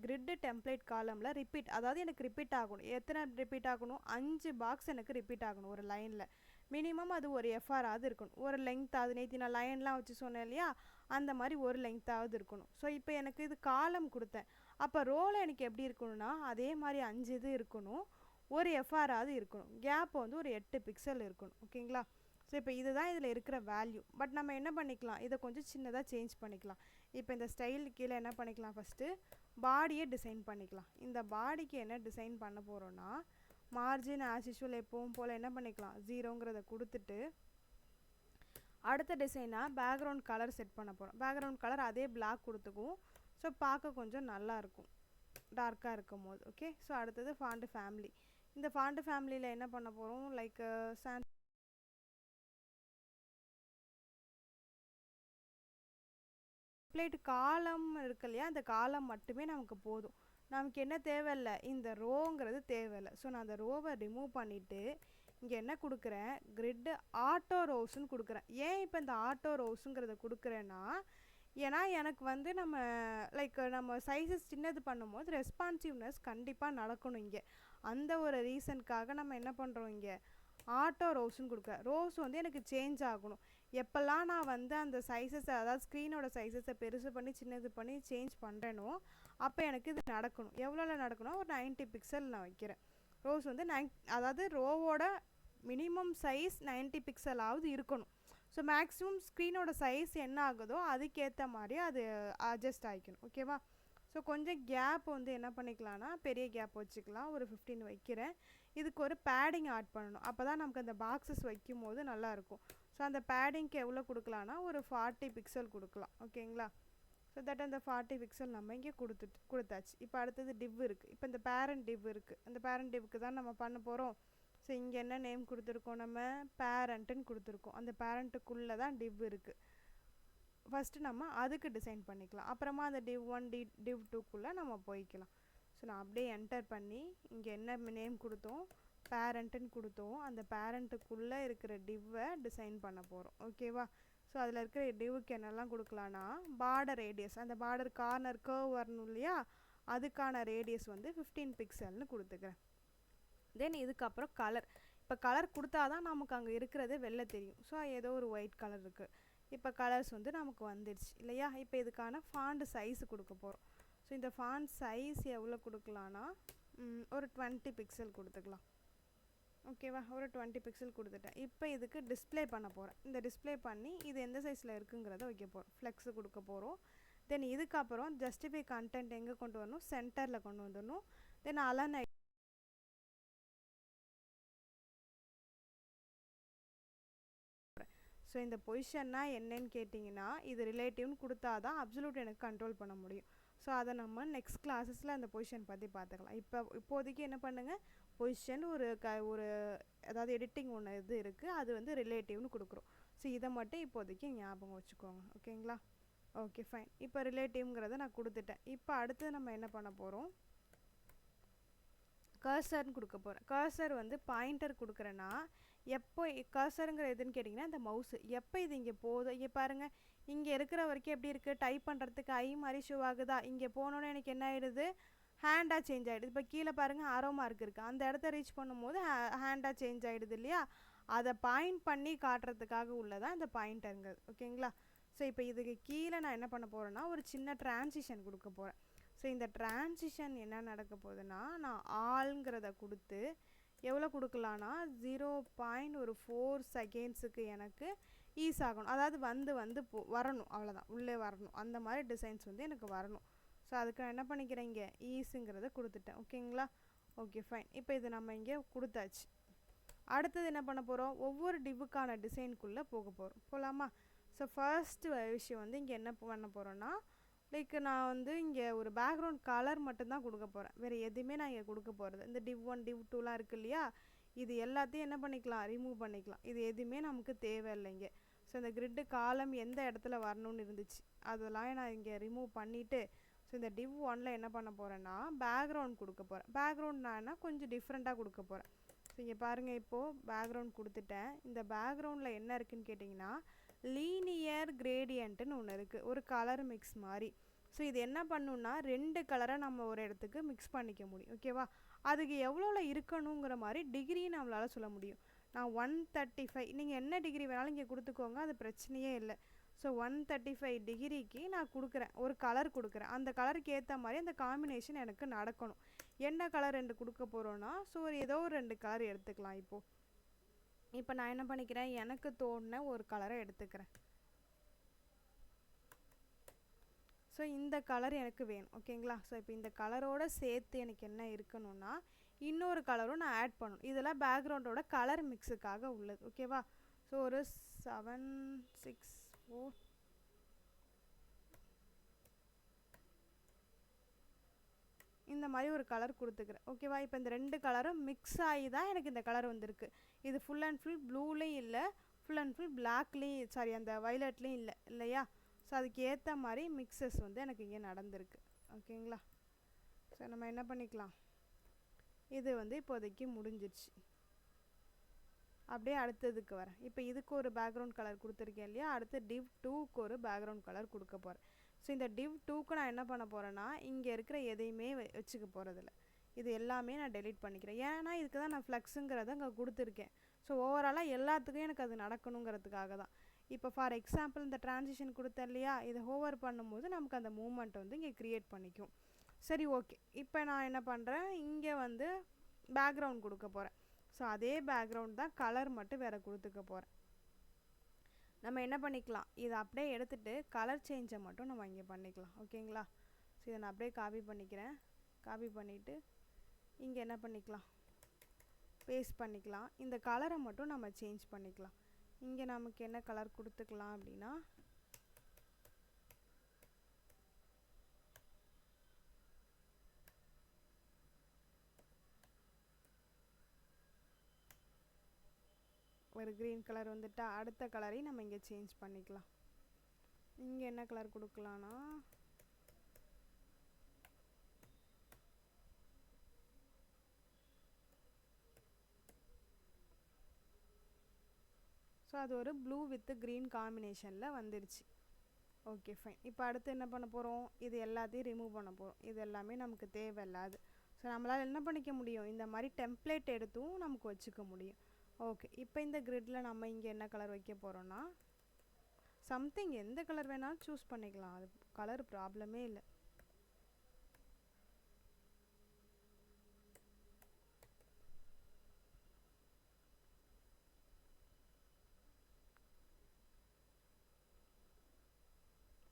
கிரிட்டு டெம்ப்ளேட் காலமில் ரிப்பீட், அதாவது எனக்கு ரிப்பீட் ஆகணும். எத்தனை ரிப்பீட் ஆகணும், 5 பாக்ஸ் எனக்கு ரிப்பீட் ஆகணும் ஒரு லைனில். மினிமம் அது ஒரு எஃப்ஆராவது இருக்கணும், ஒரு லெங்க்த்தாவது. நேற்று நான் லைன்லாம் வச்சு சொன்னேன் இல்லையா, அந்த மாதிரி ஒரு லெங்க்த்தாவது இருக்கணும். ஸோ இப்போ எனக்கு இது காலம் கொடுத்தேன், அப்போ ரோல் எனக்கு எப்படி இருக்கணும்னா அதே மாதிரி 5 இது இருக்கணும், ஒரு எஃப்ஆராவது இருக்கணும். கேப் வந்து ஒரு 8 பிக்சல் இருக்கணும். ஓகேங்களா? ஸோ இப்போ இதுதான் இதில் இருக்கிற வேல்யூ. பட் நம்ம என்ன பண்ணிக்கலாம், இதை கொஞ்சம் சின்னதாக சேஞ்ச் பண்ணிக்கலாம். இப்போ இந்த ஸ்டைல் கீழே என்ன பண்ணிக்கலாம், ஃபஸ்ட்டு பாடியை டிசைன் பண்ணிக்கலாம். இந்த பாடிக்கு என்ன டிசைன் பண்ண போகிறோன்னா, மார்ஜின் ஆஸ் யூஷுவல் எப்பவும் போல் என்ன பண்ணிக்கலாம் 0ங்கிறத கொடுத்துட்டு, அடுத்த டிசைனாக பேக்ரவுண்ட் கலர் செட் பண்ண போகிறோம். பேக்ரவுண்ட் கலர் அதே பிளாக் கொடுத்துக்குவோம். ஸோ பார்க்க கொஞ்சம் நல்லாயிருக்கும் டார்க்காக இருக்கும் போது. ஓகே? ஸோ அடுத்தது ஃபாண்ட் ஃபேமிலி. இந்த ஃபாண்ட் ஃபேமிலியில் என்ன பண்ண போகிறோம், லைக் டெம்ப்ளேட் காலம் இருக்கு இல்லையா, அந்த காலம் மட்டுமே நமக்கு போதும். நமக்கு என்ன தேவையில்லை, இந்த ரோங்கிறது தேவையில்லை. ஸோ நான் அந்த ரோவை ரிமூவ் பண்ணிவிட்டு இங்கே என்ன கொடுக்குறேன், கிரிட் ஆட்டோ ரோஸ்ன்னு கொடுக்குறேன். ஏன் இப்போ இந்த ஆட்டோ ரோஸுங்கிறத கொடுக்குறேன்னா, ஏன்னா எனக்கு வந்து நம்ம லைக் நம்ம சைஸஸ் சின்னது பண்ணும்போது ரெஸ்பான்சிவ்னஸ் கண்டிப்பாக நடக்கணும் இங்கே. அந்த ஒரு ரீசனுக்காக நம்ம என்ன பண்ணுறோம், இங்கே ஆட்டோ ரோஸ்ன்னு கொடுக்குறேன். ரோஸ் வந்து எனக்கு சேஞ்ச் ஆகணும். எப்போல்லாம் நான் வந்து அந்த சைஸஸை, அதாவது ஸ்க்ரீனோட சைஸஸை பெருசு பண்ணி சின்னது பண்ணி சேஞ்ச் பண்ணுறேனோ அப்போ எனக்கு இது நடக்கணும். எவ்வளோவில் நடக்கணும்? ஒரு 90 பிக்சல் நான் வைக்கிறேன். ரோஸ் வந்து அதாவது ரோவோட மினிமம் சைஸ் 90 பிக்சலாவது இருக்கணும். ஸோ மேக்ஸிமம் ஸ்க்ரீனோட சைஸ் என்ன ஆகுதோ அதுக்கேற்ற மாதிரி அது அட்ஜஸ்ட் ஆகிக்கணும். ஓகேவா? ஸோ கொஞ்சம் கேப் வந்து என்ன பண்ணிக்கலாம்னா பெரிய கேப் வச்சுக்கலாம். ஒரு 15 வைக்கிறேன். இதுக்கு ஒரு பேடிங் ஆட் பண்ணணும். அப்போ தான் நமக்கு அந்த பாக்ஸஸ் வைக்கும் போது நல்லாயிருக்கும். ஸோ அந்த பேடிங்க்கு எவ்வளோ கொடுக்கலான்னா ஒரு 40 பிக்சல் கொடுக்கலாம். ஓகேங்களா? ஸோ தட் அந்த 40 பிக்சல் நம்ம இங்கே கொடுத்தாச்சு. இப்போ அடுத்தது டிவ் இருக்குது. இப்போ இந்த பேரண்ட் டிவ் இருக்குது. அந்த பேரண்ட் டிவ்க்கு தான் நம்ம பண்ண போகிறோம். ஸோ இங்கே என்ன நேம் கொடுத்துருக்கோம்? நம்ம பேரண்ட்டுன்னு கொடுத்துருக்கோம். அந்த பேரண்ட்டுக்குள்ளே தான் டிவ் இருக்குது. ஃபஸ்ட்டு நம்ம அதுக்கு டிசைன் பண்ணிக்கலாம். அப்புறமா அந்த div 1 div 2க்குள்ளே நம்ம போய்க்கலாம். ஸோ நான் அப்படியே என்டர் பண்ணி இங்கே என்ன நேம் கொடுத்தோம்? பேரண்ட்டுன்னு கொடுத்தோம். அந்த பேரண்ட்டுக்குள்ளே இருக்கிற டிவ்வை டிசைன் பண்ண போகிறோம். ஓகேவா? ஸோ அதில் இருக்கிற டிவ்வுக்கு என்னெல்லாம் கொடுக்கலான்னா பார்டர் ரேடியஸ், அந்த பார்டர் கார்னர் கர்வ் வரணும் இல்லையா, அதுக்கான ரேடியஸ் வந்து 15 பிக்சல்னு கொடுத்துக்கிறேன். தென் இதுக்கப்புறம் கலர். இப்போ கலர் கொடுத்தா தான் நமக்கு அங்கே இருக்கிறது வெளில தெரியும். ஸோ ஏதோ ஒரு ஒயிட் கலர் இருக்குது. இப்போ கலர்ஸ் வந்து நமக்கு வந்துடுச்சு இல்லையா? இப்போ இதுக்கான ஃபாண்ட் சைஸ் கொடுக்க போகிறோம். ஸோ இந்த ஃபாண்ட் சைஸ் எவ்வளோ கொடுக்கலான்னா ஒரு 20 பிக்சல் கொடுத்துக்கலாம். ஓகேவா? ஒரு 20 பிக்சல் கொடுத்துட்டேன். இப்போ இதுக்கு டிஸ்பிளே பண்ண போகிறேன். இந்த டிஸ்பிளே பண்ணி இது எந்த சைஸில் இருக்குங்கிறத வைக்க போகிறோம். ஃப்ளெக்ஸு கொடுக்க போகிறோம். தென் இதுக்கப்புறம் ஜஸ்டிஃபை கண்டென்ட் எங்கே கொண்டு வரணும்? சென்டரில் கொண்டு வந்துடணும். தென் அலன் ஸோ இந்த பொசிஷன்னா என்னன்னு கேட்டிங்கன்னா இது ரிலேட்டிவ்னு கொடுத்தா தான் அப்சல்யூட் எனக்கு கண்ட்ரோல் பண்ண முடியும். ஸோ அதை நம்ம நெக்ஸ்ட் கிளாஸஸில் அந்த பொசிஷன் பற்றி பார்த்துக்கலாம். இப்போதைக்கு என்ன பண்ணுங்கள், பொசிஷன் ஒரு அதாவது எடிட்டிங் ஒன்று இது இருக்குது, அது வந்து ரிலேட்டிவ்னு கொடுக்குறோம். ஸோ இதை மட்டும் இப்போதைக்கு ஞாபகம் வச்சுக்கோங்க. ஓகேங்களா? Okay fine. இப்போ ரிலேட்டிவ்ங்கிறத நான் கொடுத்துட்டேன். இப்போ அடுத்து நம்ம என்ன பண்ண போகிறோம்? கர்சர்னு கொடுக்க போகிறேன். கர்சர் வந்து பாயிண்டர் கொடுக்குறேன்னா எப்போ கர்சருங்கிற எதுன்னு கேட்டிங்கன்னா இந்த மவுஸு எப்போ இது இங்கே போதும், இங்கே பாருங்கள், இங்கே இருக்கிற வரைக்கும் எப்படி இருக்குது, டைப் பண்ணுறதுக்கு ஐ மாதிரி ஷோ ஆகுதா, இங்கே போனோன்னே எனக்கு என்ன ஆகிடுது, ஹேண்டாக சேஞ்ச் ஆகிடுது. இப்போ கீழே பாருங்கள் ஆரோ மார்க் இருக்குது, அந்த இடத்த ரீச் பண்ணும்போது ஹேண்டாக சேஞ்ச் ஆகிடுது இல்லையா? அதை பாயிண்ட் பண்ணி காட்டுறதுக்காக உள்ளதான் இந்த பாயிண்டருங்கிறது. ஓகேங்களா? ஸோ இப்போ இதுக்கு கீழே நான் என்ன பண்ண போகிறேன்னா ஒரு சின்ன டிரான்சிஷன் கொடுக்க போகிறேன். ஸோ இந்த டிரான்சிஷன் என்ன நடக்க போகுதுன்னா நான் ஆளுங்கிறத கொடுத்து எவ்வளோ கொடுக்கலான்னா 0.4 செகண்ட்ஸுக்கு எனக்கு ஈஸ் ஆகணும். அதாவது வந்து வரணும், அவ்வளோதான், உள்ளே வரணும். அந்த மாதிரி டிசைன்ஸ் வந்து எனக்கு வரணும். ஸோ அதுக்கு நான் என்ன பண்ணிக்கிறேன், இங்கே ஈஸுங்கிறத கொடுத்துட்டேன். ஓகேங்களா? Okay fine. இப்போ இது நம்ம இங்கே கொடுத்தாச்சு. அடுத்தது என்ன பண்ண போகிறோம்? ஒவ்வொரு டிவ்வுக்கான டிசைனுக்குள்ளே போகலாமா? ஸோ ஃபர்ஸ்ட்டு விஷயம் வந்து இங்கே என்ன பண்ண போகிறோன்னா லைக் நான் வந்து இங்கே ஒரு பேக்ரவுண்ட் கலர் மட்டும்தான் கொடுக்க போகிறேன். வேறு எதுவுமே நான் இங்கே கொடுக்க போகிறது இந்த div 1 div 2லாம் இருக்குது இல்லையா, இது எல்லாத்தையும் என்ன பண்ணிக்கலாம், ரிமூவ் பண்ணிக்கலாம். இது எதுவுமே நமக்கு தேவையில்லை இங்கே. ஸோ இந்த கிரிட்டு காலம் எந்த இடத்துல வரணும்னு இருந்துச்சு அதெல்லாம் நான் இங்கே ரிமூவ் பண்ணிவிட்டு ஸோ இந்த div 1ல் என்ன பண்ண போகிறேன்னா பேக்ரவுண்ட் கொடுக்க போகிறேன். பேக்ரவுண்ட் நான் கொஞ்சம் டிஃப்ரெண்ட்டாக கொடுக்க போகிறேன். ஸோ இங்கே பாருங்கள், இப்போது பேக்ரவுண்ட் கொடுத்துட்டேன். இந்த பேக்ரவுண்டில் என்ன இருக்குதுன்னு கேட்டிங்கன்னா லீனியர் கிரேடியன்ட்டுன்னு ஒன்று இருக்குது, ஒரு கலர் மிக்ஸ் மாதிரி. ஸோ இது என்ன பண்ணுன்னா 2 கலரை நம்ம ஒரு இடத்துக்கு மிக்ஸ் பண்ணிக்க முடியும். ஓகேவா? அதுக்கு எவ்வளோல இருக்கணுங்கிற மாதிரி டிகிரி நம்மளால் சொல்ல முடியும். நான் 135, நீங்கள் என்ன டிகிரி வேணாலும் இங்கே கொடுத்துக்கோங்க, அது பிரச்சனையே இல்லை. ஸோ 135 டிகிரிக்கு நான் கொடுக்குறேன், ஒரு கலர் கொடுக்குறேன். அந்த கலருக்கு ஏற்ற மாதிரி அந்த காம்பினேஷன் எனக்கு நடக்கணும். என்ன கலர் 2 கொடுக்க போகிறோன்னா ஸோ ஏதோ ஒரு 2 கலர் எடுத்துக்கலாம். இப்போ நான் என்ன பண்ணிக்கிறேன், எனக்கு தோணுன ஒரு கலரை எடுத்துக்கிறேன். ஸோ இந்த கலர் எனக்கு வேணும். ஓகேங்களா? ஸோ இப்போ இந்த கலரோடு சேர்த்து எனக்கு என்ன இருக்கணும்னா இன்னொரு கலரும் நான் ஆட் பண்ணணும். இதெல்லாம் பேக்ரவுண்டோட கலர் மிக்ஸுக்காக உள்ளது. ஓகேவா? ஸோ ஒரு 764 இந்த மாதிரி ஒரு கலர் கொடுத்துக்கிறேன். ஓகேவா? இப்போ இந்த 2 கலரும் மிக்ஸ் ஆகி தான் எனக்கு இந்த கலர் வந்திருக்கு. இது ஃபுல் அண்ட் ஃபுல் ப்ளூலேயும் இல்லை, ஃபுல் அண்ட் ஃபுல் பிளாக்லேயும், சாரி அந்த வைலட்லேயும் இல்லை இல்லையா? ஸோ அதுக்கு ஏற்ற மாதிரி மிக்சஸ் வந்து எனக்கு இங்கே நடந்திருக்கு. ஓகேங்களா? ஸோ நம்ம என்ன பண்ணிக்கலாம், இது வந்து இப்போதைக்கு முடிஞ்சிடுச்சு. அப்படியே அடுத்ததுக்கு வரேன். இப்போ இதுக்கு ஒரு பேக்ரவுண்ட் கலர் கொடுத்துருக்கேன் இல்லையா, அடுத்து div 2க்கு ஒரு பேக்ரவுண்ட் கலர் கொடுக்க போகிறேன். ஸோ இந்த div 2க்கு நான் என்ன பண்ண போகிறேன்னா இங்கே இருக்கிற எதையுமே வச்சுக்க போகிறதில்ல, இது எல்லாமே நான் டெலீட் பண்ணிக்கிறேன். ஏன்னா இதுக்கு தான் நான் ஃப்ளெக்ஸுங்கிறத அங்கே கொடுத்துருக்கேன். ஸோ ஓவராலாக எல்லாத்துக்கும் எனக்கு அது நடக்கணுங்கிறதுக்காக தான். இப்போ ஃபார் எக்ஸாம்பிள் இந்த ட்ரான்சிஷன் கொடுத்தேன் இல்லையா, இதை ஹோவர் பண்ணும்போது நமக்கு அந்த மூமெண்ட் வந்து இங்கே க்ரியேட் பண்ணிக்கும். சரி, ஓகே. இப்போ நான் என்ன பண்ணுறேன், இங்கே வந்து பேக்ரவுண்ட் கொடுக்க போகிறேன். ஸோ அதே பேக்ரவுண்ட் தான், கலர் மட்டும் வேறு கொடுத்துக்க போகிறேன். நம்ம என்ன பண்ணிக்கலாம், இதை அப்படியே எடுத்துகிட்டு கலர் சேஞ்சை மட்டும் நம்ம இங்கே பண்ணிக்கலாம். ஓகேங்களா? ஸோ இதை நான் அப்படியே காப்பி பண்ணிக்கிறேன். காப்பி பண்ணிவிட்டு இங்கே என்ன பண்ணிக்கலாம், பேஸ்ட் பண்ணிக்கலாம். இந்த கலரை மட்டும் நம்ம சேஞ்ச் பண்ணிக்கலாம். இங்கே நமக்கு என்ன கலர் கொடுத்துக்கலாம் அப்படின்னா, ஒரு க்ரீன் கலர் வந்துட்டா, அடுத்த கலரையும் நம்ம இங்கே சேஞ்ச் பண்ணிக்கலாம். இங்கே என்ன கலர் கொடுக்கலான்னா, ஸோ அது ஒரு ப்ளூ வித் க்ரீன் காம்பினேஷனில் வந்துடுச்சு. Okay, fine. இப்போ அடுத்து என்ன பண்ண போகிறோம், இது எல்லாத்தையும் ரிமூவ் பண்ண போகிறோம். இது எல்லாமே நமக்கு தேவையில்லாது. ஸோ நம்மளால் என்ன பண்ணிக்க முடியும், இந்த மாதிரி டெம்ப்ளேட் எடுத்தும் நமக்கு வச்சுக்க முடியும். ஓகே, இப்போ இந்த கிரிட்டில் நம்ம இங்கே என்ன கலர் வைக்க போகிறோன்னா, சம்திங் எந்த கலர் வேணாலும் சூஸ் பண்ணிக்கலாம். அது கலர் ப்ராப்ளமே இல்லை.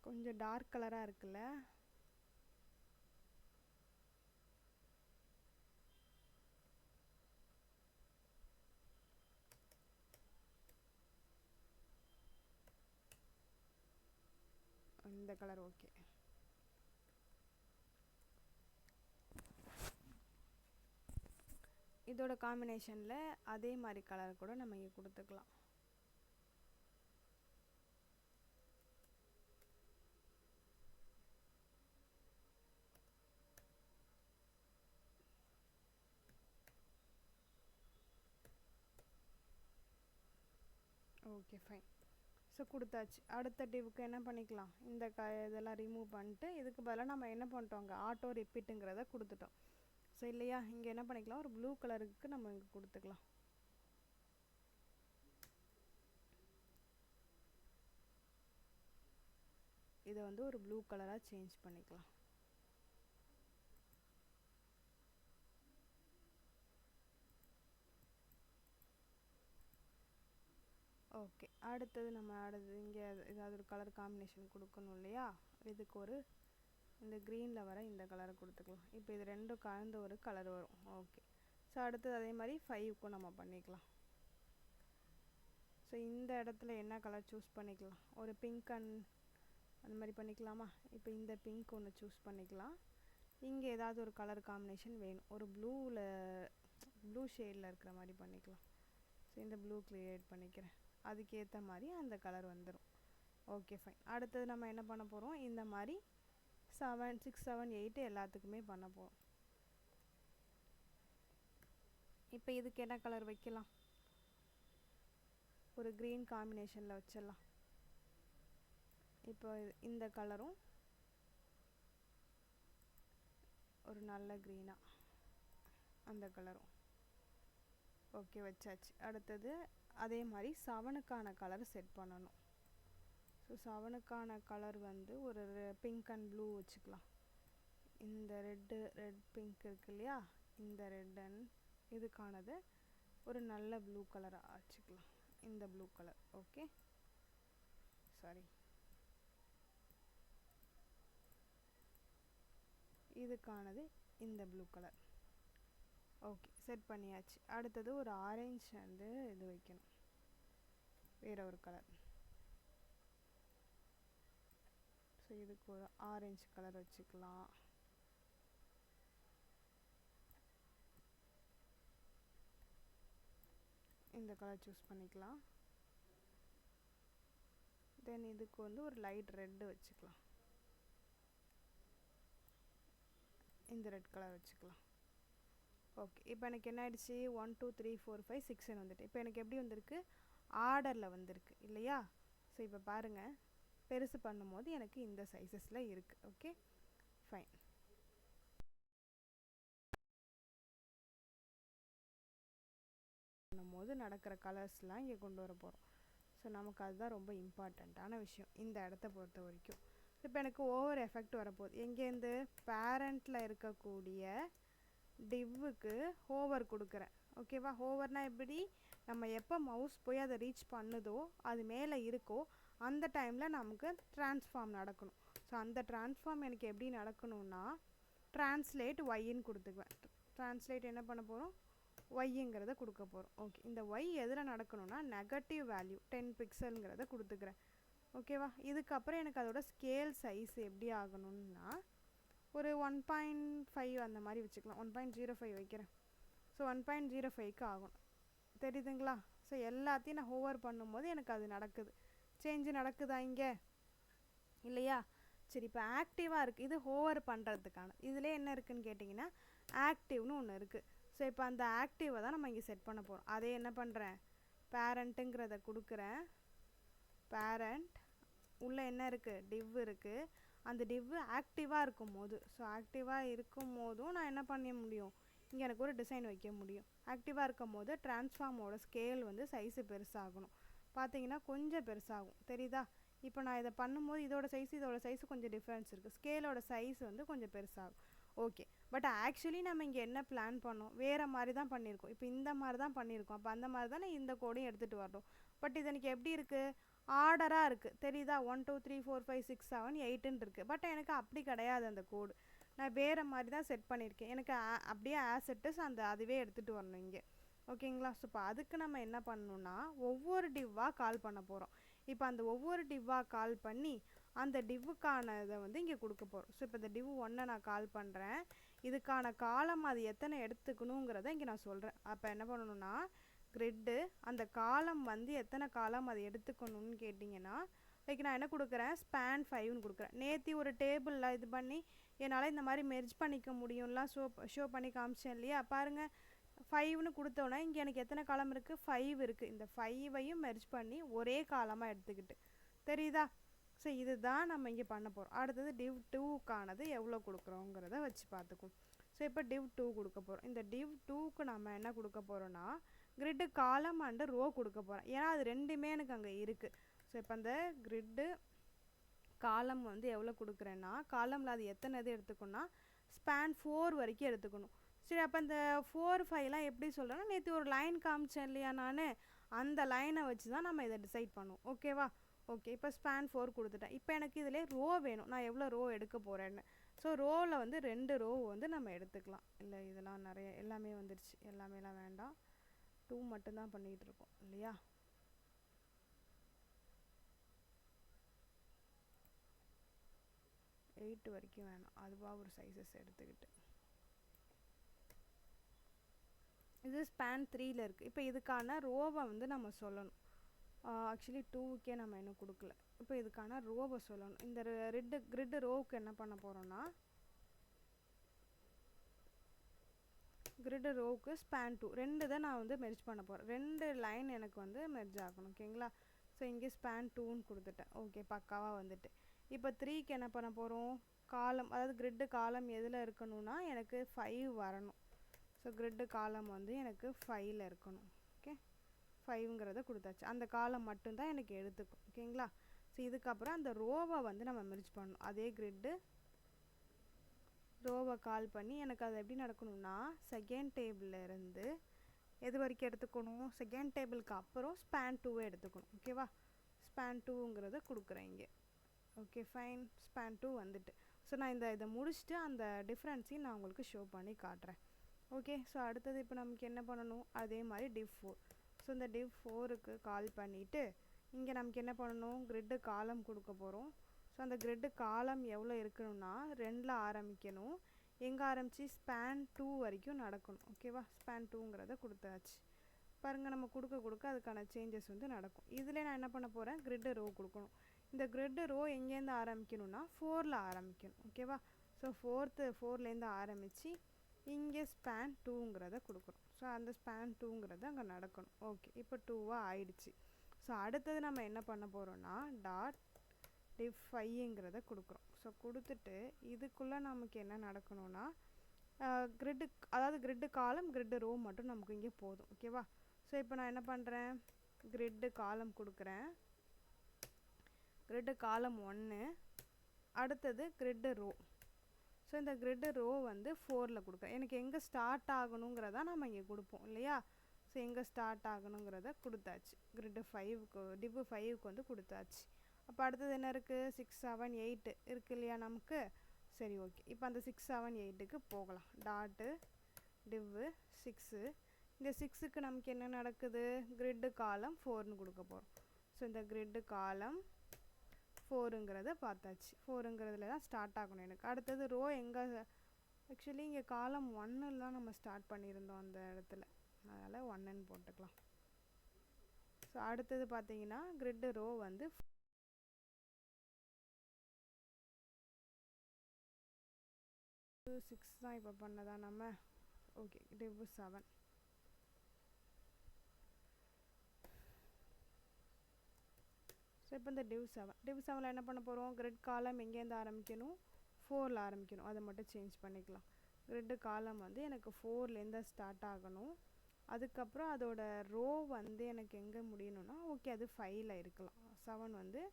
கொஞ்சம் டார்க் கலராக இருக்குல்ல, இந்த கலர் ஓகே. இதோட காம்பினேஷனில் அதே மாதிரி கலர் கூட நம்ம இங்கே கொடுத்துக்கலாம். Okay, fine. ஸோ கொடுத்தாச்சு. அடுத்த டிவுக்கு என்ன பண்ணிக்கலாம், இந்த இதெல்லாம் ரிமூவ் பண்ணிட்டு இதுக்கு பதிலாக நம்ம என்ன பண்ணிட்டோம், அங்கே ஆட்டோ ரிப்பீட்டுங்கிறத கொடுத்துட்டோம். ஸோ இல்லையா, இங்கே என்ன பண்ணிக்கலாம், ஒரு ப்ளூ கலருக்கு நம்ம இங்கே கொடுத்துக்கலாம். இதை வந்து ஒரு ப்ளூ கலராக சேஞ்ச் பண்ணிக்கலாம். ஓகே, அடுத்தது நம்ம இங்கே ஏதாவது ஒரு கலர் காம்பினேஷன் கொடுக்கணும் இல்லையா, இதுக்கு ஒரு இந்த க்ரீனில் வர இந்த கலரை கொடுத்துக்கலாம். இப்போ இது ரெண்டும் கலந்த ஒரு கலர் வரும். ஓகே, ஸோ அடுத்தது அதே மாதிரி 5க்கும் நம்ம பண்ணிக்கலாம். ஸோ இந்த இடத்துல என்ன கலர் சூஸ் பண்ணிக்கலாம், ஒரு பிங்க் அந்த மாதிரி பண்ணிக்கலாமா. இப்போ இந்த பிங்க் ஒன்று சூஸ் பண்ணிக்கலாம். இங்கே ஏதாவது ஒரு கலர் காம்பினேஷன் வேணும், ஒரு ப்ளூ ஷேடில் இருக்கிற மாதிரி பண்ணிக்கலாம். ஸோ இந்த ப்ளூ க்ரியேட் பண்ணிக்கிறேன், அதுக்கேற்ற மாதிரி அந்த கலர் வந்துடும். Okay, fine. அடுத்தது நம்ம என்ன பண்ண போகிறோம், இந்த மாதிரி 7, 6, 7, 8 எல்லாத்துக்குமே பண்ண போகிறோம். இப்போ இதுக்கு என்ன கலர் வைக்கலாம், ஒரு க்ரீன் காம்பினேஷனில் வச்சிடலாம். இப்போ இந்த கலரும் ஒரு நல்ல க்ரீனாக, அந்த கலரும் ஓகே வச்சாச்சு. அடுத்தது அதே மாதிரி 7க்கான கலர் செட் பண்ணணும். ஸோ 7க்கான கலர் வந்து ஒரு பிங்க் அண்ட் ப்ளூ வச்சுக்கலாம். இந்த ரெட் பிங்க் இருக்கு இல்லையா, இந்த ரெட் அண்ட் இதுக்கானது ஒரு நல்ல ப்ளூ கலராக வச்சுக்கலாம். இந்த ப்ளூ கலர் ஓகே, சாரி, இதுக்கானது இந்த ப்ளூ கலர். ஓகே, செட் பண்ணியாச்சு. அடுத்தது ஒரு ஆரஞ்சு வந்து இது வைக்கணும், வேற ஒரு கலர். ஸோ இதுக்கு ஒரு ஆரஞ்சு கலர் வச்சுக்கலாம். இந்த கலர் சூஸ் பண்ணிக்கலாம். தென் இதுக்கு வந்து ஒரு லைட் ரெட்டு வச்சுக்கலாம், இந்த ரெட் கலர் வச்சுக்கலாம். ஓகே, இப்போ எனக்கு என்ன ஆயிடுச்சு, 1 2 3 4 5 6 வந்துட்டு. இப்போ எனக்கு எப்படி வந்திருக்கு, ஆர்டரில் வந்திருக்கு இல்லையா. ஸோ இப்போ பாருங்கள், பெருசு பண்ணும்போது எனக்கு இந்த சைஸஸில் இருக்குது. Okay, fine. பண்ணும்போது நடக்கிற கலர்ஸ்லாம் இங்கே கொண்டு வர போகிறோம். ஸோ நமக்கு அதுதான் ரொம்ப இம்பார்ட்டண்ட்டான விஷயம் இந்த இடத்த பொறுத்த வரைக்கும். இப்போ எனக்கு ஓவர் எஃபெக்ட் வரப்போகுது. எங்கேருந்து? பேரண்ட்டில் இருக்கக்கூடிய டிவ்வுக்கு ஹோவர் கொடுக்குறேன். ஓகேவா? ஹோவர்னால் எப்படி? நம்ம எப்போ மவுஸ் போய் அதை ரீச் பண்ணுதோ அது மேலே இருக்கோ அந்த டைமில் நமக்கு ட்ரான்ஸ்ஃபார்ம் நடக்கணும். ஸோ அந்த ட்ரான்ஸ்ஃபார்ம் எனக்கு எப்படி நடக்கணும்னா ட்ரான்ஸ்லேட் ஒய்ன்னு கொடுத்துக்குவேன். ட்ரான்ஸ்லேட் என்ன பண்ண போகிறோம்? ஒய்ங்கிறத கொடுக்க போகிறோம். ஓகே, இந்த ஒய் எதில் நடக்கணும்னா நெகட்டிவ் வேல்யூ 10 பிக்சல்ங்கிறத கொடுத்துக்கிறேன். ஓகேவா? இதுக்கப்புறம் எனக்கு அதோட ஸ்கேல் சைஸ் எப்படி ஆகணும்னா ஒரு 1.5 அந்த மாதிரி வச்சுக்கலாம். 1.05 வைக்கிறேன். ஸோ 1.05க்கு ஆகணும். தெரியுதுங்களா? ஸோ எல்லாத்தையும் நான் ஹோவர் பண்ணும்போது எனக்கு அது நடக்குது. சேஞ்சு நடக்குதா இங்கே? இல்லையா? சரி, இப்போ ஆக்டிவாக இருக்குது. இது ஹோவர் பண்ணுறதுக்கான இதில் என்ன இருக்குதுன்னு கேட்டிங்கன்னா ஆக்டிவ்னு ஒன்று இருக்குது. ஸோ இப்போ அந்த ஆக்டிவை தான் நம்ம இங்கே செட் பண்ண போகிறோம். அதே என்ன பண்ணுறேன்? பேரண்ட்டுங்கிறத கொடுக்குறேன். பேரண்ட் உள்ளே என்ன இருக்குது? டிவ் இருக்குது. அந்த டிவ் ஆக்டிவாக இருக்கும் போது, ஸோ ஆக்டிவாக இருக்கும் போதும் நான் என்ன பண்ண முடியும்? இங்கே எனக்கு ஒரு டிசைன் வைக்க முடியும். ஆக்டிவாக இருக்கும் போது ட்ரான்ஸ்ஃபார்மோட ஸ்கேல் வந்து சைஸு பெருசாகணும். பார்த்தீங்கன்னா கொஞ்சம் பெருசாகும். தெரியுதா? இப்போ நான் இதை பண்ணும்போது இதோட சைஸு கொஞ்சம் டிஃப்ரென்ஸ் இருக்குது. ஸ்கேலோட சைஸ் வந்து கொஞ்சம் பெருசாகும். ஓகே, பட் ஆக்சுவலி நம்ம இங்கே என்ன பிளான் பண்ணோம்? வேறு மாதிரி தான் பண்ணியிருக்கோம். இப்போ இந்த மாதிரி தான் பண்ணியிருக்கோம். அப்போ அந்த மாதிரி தானே இந்த கோடையும் எடுத்துகிட்டு வரணும். பட் இது எனக்கு எப்படி இருக்குது? ஆர்டராக இருக்குது. தெரியுதா? 1 2 3 4 5 6 7 8ன்னு இருக்குது. பட் எனக்கு அப்படி கிடையாது. அந்த கோடு நான் வேறு மாதிரி தான் செட் பண்ணியிருக்கேன். எனக்கு அப்படியே ஆசெட்டஸ் அந்த அதுவே எடுத்துகிட்டு வரணும் இங்கே. ஓகேங்களா? ஸோ இப்போ அதுக்கு நம்ம என்ன பண்ணணும்னா ஒவ்வொரு டிவ்வாக கால் பண்ண போகிறோம். இப்போ அந்த ஒவ்வொரு டிவ்வாக கால் பண்ணி அந்த டிவ்வுக்கான இதை வந்து இங்கே கொடுக்க போகிறோம். ஸோ இப்போ இந்த டிவ் 1 நான் கால் பண்ணுறேன். இதுக்கான காலம் அது எத்தனை எடுத்துக்கணுங்கிறத இங்கே நான் சொல்கிறேன். அப்போ என்ன பண்ணணும்னா கிரிட்டு அந்த காலம் வந்து எத்தனை காலம் அது எடுத்துக்கணும்னு கேட்டிங்கன்னா லைக் நான் என்ன கொடுக்குறேன்? ஸ்பேன் 5ன்னு கொடுக்குறேன். நேற்று ஒரு டேபிளில் இது பண்ணி என்னால் இந்த மாதிரி மெர்ஜ் பண்ணிக்க முடியும்லாம் ஷோ பண்ணி காமிச்சேன் இல்லையா? பாருங்கள், 5ன்னு கொடுத்தோன்னே இங்கே எனக்கு எத்தனை காலம் இருக்குது? 5 இருக்குது. இந்த 5ஐயும் மெர்ஜ் பண்ணி ஒரே காலமாக எடுத்துக்கிட்டு. தெரியுதா? ஸோ இதுதான் நம்ம இங்கே பண்ண போகிறோம். அடுத்தது டிவ் 2க்கானது எவ்வளோ கொடுக்குறோங்கிறத வச்சு பார்த்துக்குவோம். ஸோ இப்போ டிவ் 2 கொடுக்க போகிறோம். இந்த டிவ் 2க்கு நம்ம என்ன கொடுக்க போகிறோன்னா கிரிட்டு காலம் அண்டு ரோ கொடுக்க போகிறேன். ஏன்னா அது ரெண்டுமே எனக்கு அங்கே இருக்குது. ஸோ இப்போ அந்த கிரிட்டு காலம் வந்து எவ்வளோ கொடுக்குறேன்னா காலமில் அது எத்தனை இது எடுத்துக்கணும்னா ஸ்பேன் 4 வரைக்கும் எடுத்துக்கணும். சரி, அப்போ இந்த 4 5லாம் எப்படி சொல்கிறேன்னா நேற்று ஒரு லைன் காமிச்சேன் இல்லையா? நான் அந்த லைனை வச்சு தான் நம்ம இதை டிசைட் பண்ணுவோம். ஓகேவா? ஓகே, இப்போ ஸ்பேன் 4 கொடுத்துட்டேன். இப்போ எனக்கு இதிலே ரோ வேணும். நான் எவ்வளோ ரோ எடுக்க போகிறேன்னு. ஸோ ரோவில் வந்து 2 ரோ வந்து நம்ம எடுத்துக்கலாம். இல்லை, இதெல்லாம் நிறைய எல்லாமே வந்துடுச்சு. எல்லாமேலாம் வேண்டாம். 2 மட்டும்தான் பண்ணிகிட்டு இருக்கோம் இல்லையா? எயிட் வரைக்கும் வேணும். அதுவாக ஒரு சைஸஸ் எடுத்துக்கிட்டு இது ஸ்பேன் 3ல் இருக்குது. இப்போ இதுக்கான ரோவை வந்து நம்ம சொல்லணும். ஆக்சுவலி 2க்கே நம்ம இன்னும் கொடுக்கல. இப்போ இதுக்கான ரோவை சொல்லணும். இந்த கிரிட்டு ரோவுக்கு என்ன பண்ண போகிறோன்னா கிரிட்டு ரோவுக்கு ஸ்பேன் 2 2 தான் நான் வந்து மெர்ஜ் பண்ண போகிறேன். 2 லைன் எனக்கு வந்து மெர்ஜ் ஆகணும். ஓகேங்களா? ஸோ இங்கே ஸ்பேன் 2ன்னு கொடுத்துட்டேன். ஓகே, பக்காவாக வந்துட்டு. இப்போ 3க்கு என்ன பண்ண போகிறோம்? காலம், அதாவது கிரிட்டு காலம் எதில் இருக்கணும்னா எனக்கு 5 வரணும். ஸோ கிரிட்டு காலம் வந்து எனக்கு 5ல் இருக்கணும். ஓகே, 5ங்கிறத கொடுத்தாச்சு. அந்த காலம் மட்டும்தான் எனக்கு எடுத்துக்கும். ஓகேங்களா? ஸோ இதுக்கப்புறம் அந்த ரோவை வந்து நம்ம மெர்ஜ் பண்ணணும். அதே கிரிட்டு ரோவை கால் பண்ணி எனக்கு அது எப்படி நடக்கணும்னா செகண்ட் டேபிளில் இருந்து எது வரைக்கும் எடுத்துக்கணும்? செகண்ட் டேபிளுக்கு அப்புறம் ஸ்பேன் 2வை எடுத்துக்கணும். ஓகேவா? ஸ்பேன் 2ங்கிறத கொடுக்குறேன் இங்கே. Okay, fine. ஸ்பேன் 2 வந்துட்டு. ஸோ நான் இதை முடிச்சுட்டு அந்த டிஃப்ரென்ஸையும் நான் உங்களுக்கு ஷோ பண்ணி காட்டுறேன். ஓகே, ஸோ அடுத்தது இப்போ நமக்கு என்ன பண்ணணும்? அதே மாதிரி டிவ் 4. ஸோ இந்த டிவ் 4க்கு கால் பண்ணிவிட்டு இங்கே நமக்கு என்ன பண்ணணும்? கிரிட்டு காலம் கொடுக்க போகிறோம். ஸோ அந்த கிரிட்டு காலம் எவ்வளோ இருக்கணும்னா 2ல் ஆரம்பிக்கணும். எங்கே ஆரம்பித்து ஸ்பேன் 2 வரைக்கும் நடக்கணும். ஓகேவா? ஸ்பேன் 2ங்கிறத கொடுத்தாச்சு. பாருங்கள், நம்ம கொடுக்க அதுக்கான சேஞ்சஸ் வந்து நடக்கும். இதில் நான் என்ன பண்ண போகிறேன்? கிரிட்டு ரோ கொடுக்கணும். இந்த கிரிட்டு ரோ எங்கேருந்து ஆரம்பிக்கணும்னா 4ல் ஆரம்பிக்கணும். ஓகேவா? ஸோ 4லேருந்து ஆரம்பித்து இங்கே ஸ்பேன் 2ங்கிறத கொடுக்குறோம். ஸோ அந்த ஸ்பேன் 2ங்கிறது அங்கே நடக்கணும். ஓகே, இப்போ 2வாக ஆயிடுச்சு. ஸோ அடுத்தது நம்ம என்ன பண்ண போகிறோன்னா டாட் டிவ் 5ங்கிறத கொடுக்குறோம். ஸோ கொடுத்துட்டு இதுக்குள்ளே நமக்கு என்ன நடக்கணும்னா கிரிட்டு, அதாவது கிரிட்டு காலம் கிரிட்டு ரோ மட்டும் நமக்கு இங்கே போதும். ஓகேவா? ஸோ இப்போ நான் என்ன பண்ணுறேன், கிரிட்டு காலம் கொடுக்குறேன். கிரிட்டு காலம் 1, அடுத்தது கிரிட்டு ரோ. ஸோ இந்த கிரிட்டு ரோ வந்து 4ல் கொடுக்குறேன். எனக்கு எங்கே ஸ்டார்ட் ஆகணுங்கிறதா நம்ம இங்கே கொடுப்போம் இல்லையா. ஸோ எங்கே ஸ்டார்ட் ஆகணுங்கிறத கொடுத்தாச்சு. கிரிட்டு 5க்கு டிவ் 5க்கு வந்து கொடுத்தாச்சு. அப்போ அடுத்தது என்ன இருக்குது, 6 7 8 இருக்குது இல்லையா நமக்கு. சரி ஓகே, இப்போ அந்த 6 7 8க்கு போகலாம். Dot div 6. இந்த 6க்கு நமக்கு என்ன நடக்குது, கிரிட்டு காலம் 4ன்னு கொடுக்க போகிறோம். ஸோ இந்த கிரிட்டு காலம் 4ங்கிறத பார்த்தாச்சு. 4ங்கிறதுல தான் ஸ்டார்ட் ஆகணும் எனக்கு. அடுத்தது ரோ எங்கே, ஆக்சுவலி இங்கே காலம் 1ல் தான் நம்ம ஸ்டார்ட் பண்ணியிருந்தோம் அந்த இடத்துல, அதனால் 1ன்னு போட்டுக்கலாம். ஸோ அடுத்தது பார்த்தீங்கன்னா கிரிட்டு ரோ வந்து 6 தான் இப்போ பண்ணதா நம்ம. Okay, div 7. ஸோ இப்போ இந்த டிவ் 7ல் என்ன பண்ண போகிறோம், கிரிட் காலம் எங்கேருந்து ஆரம்பிக்கணும், 4ல் ஆரம்பிக்கணும். அதை மட்டும் சேஞ்ச் பண்ணிக்கலாம். கிரிட்டு காலம் வந்து எனக்கு 4லேருந்து ஸ்டார்ட் ஆகணும். அதுக்கப்புறம் அதோட ரோ வந்து எனக்கு எங்கே முடியணும்னா, ஓகே அது 5ல் இருக்கலாம். 7 வந்து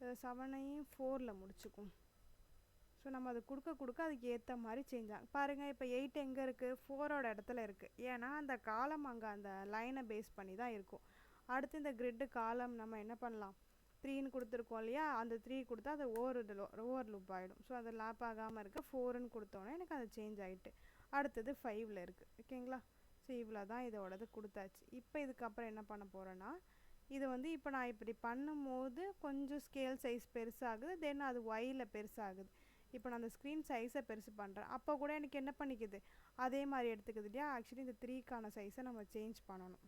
7ஐயும் 4ல் முடிச்சுக்கும். ஸோ நம்ம அது கொடுக்க அதுக்கு ஏற்ற மாதிரி சேஞ்ச் ஆகும். பாருங்கள் இப்போ 8 எங்கே இருக்குது, 4ஓட இடத்துல இருக்குது. ஏன்னா அந்த காலம் அங்கே அந்த லைனை பேஸ் பண்ணி தான் இருக்கும். அடுத்து இந்த கிரிட்டு காலம் நம்ம என்ன பண்ணலாம், 3ன்னு கொடுத்துருக்கோம் இல்லையா, அந்த 3 கொடுத்தா அது ஓவர் லூப் ஆகிடும். ஸோ அது லேப் ஆகாமல் இருக்குது. 4ன்னு கொடுத்தோன்னே எனக்கு அது சேஞ்ச் ஆகிட்டு அடுத்தது 5ல் இருக்குது. ஓகேங்களா. ஸோ இவ்வளோ தான் இதோடது கொடுத்தாச்சு. இப்போ இதுக்கப்புறம் என்ன பண்ண போகிறேன்னா, இது வந்து இப்போ நான் இப்படி பண்ணும்போது கொஞ்சம் ஸ்கேல் சைஸ் பெருசாகுது, தென் அது ஒயில் பெருசாகுது. இப்போ நான் அந்த ஸ்க்ரீன் சைஸை பெருசு பண்ணுறேன். அப்போ கூட எனக்கு என்ன பண்ணிக்குது, அதே மாதிரி எடுத்துக்குது இல்லையா. ஆக்சுவலி இந்த 3க்கான சைஸை நம்ம சேஞ்ச் பண்ணணும்.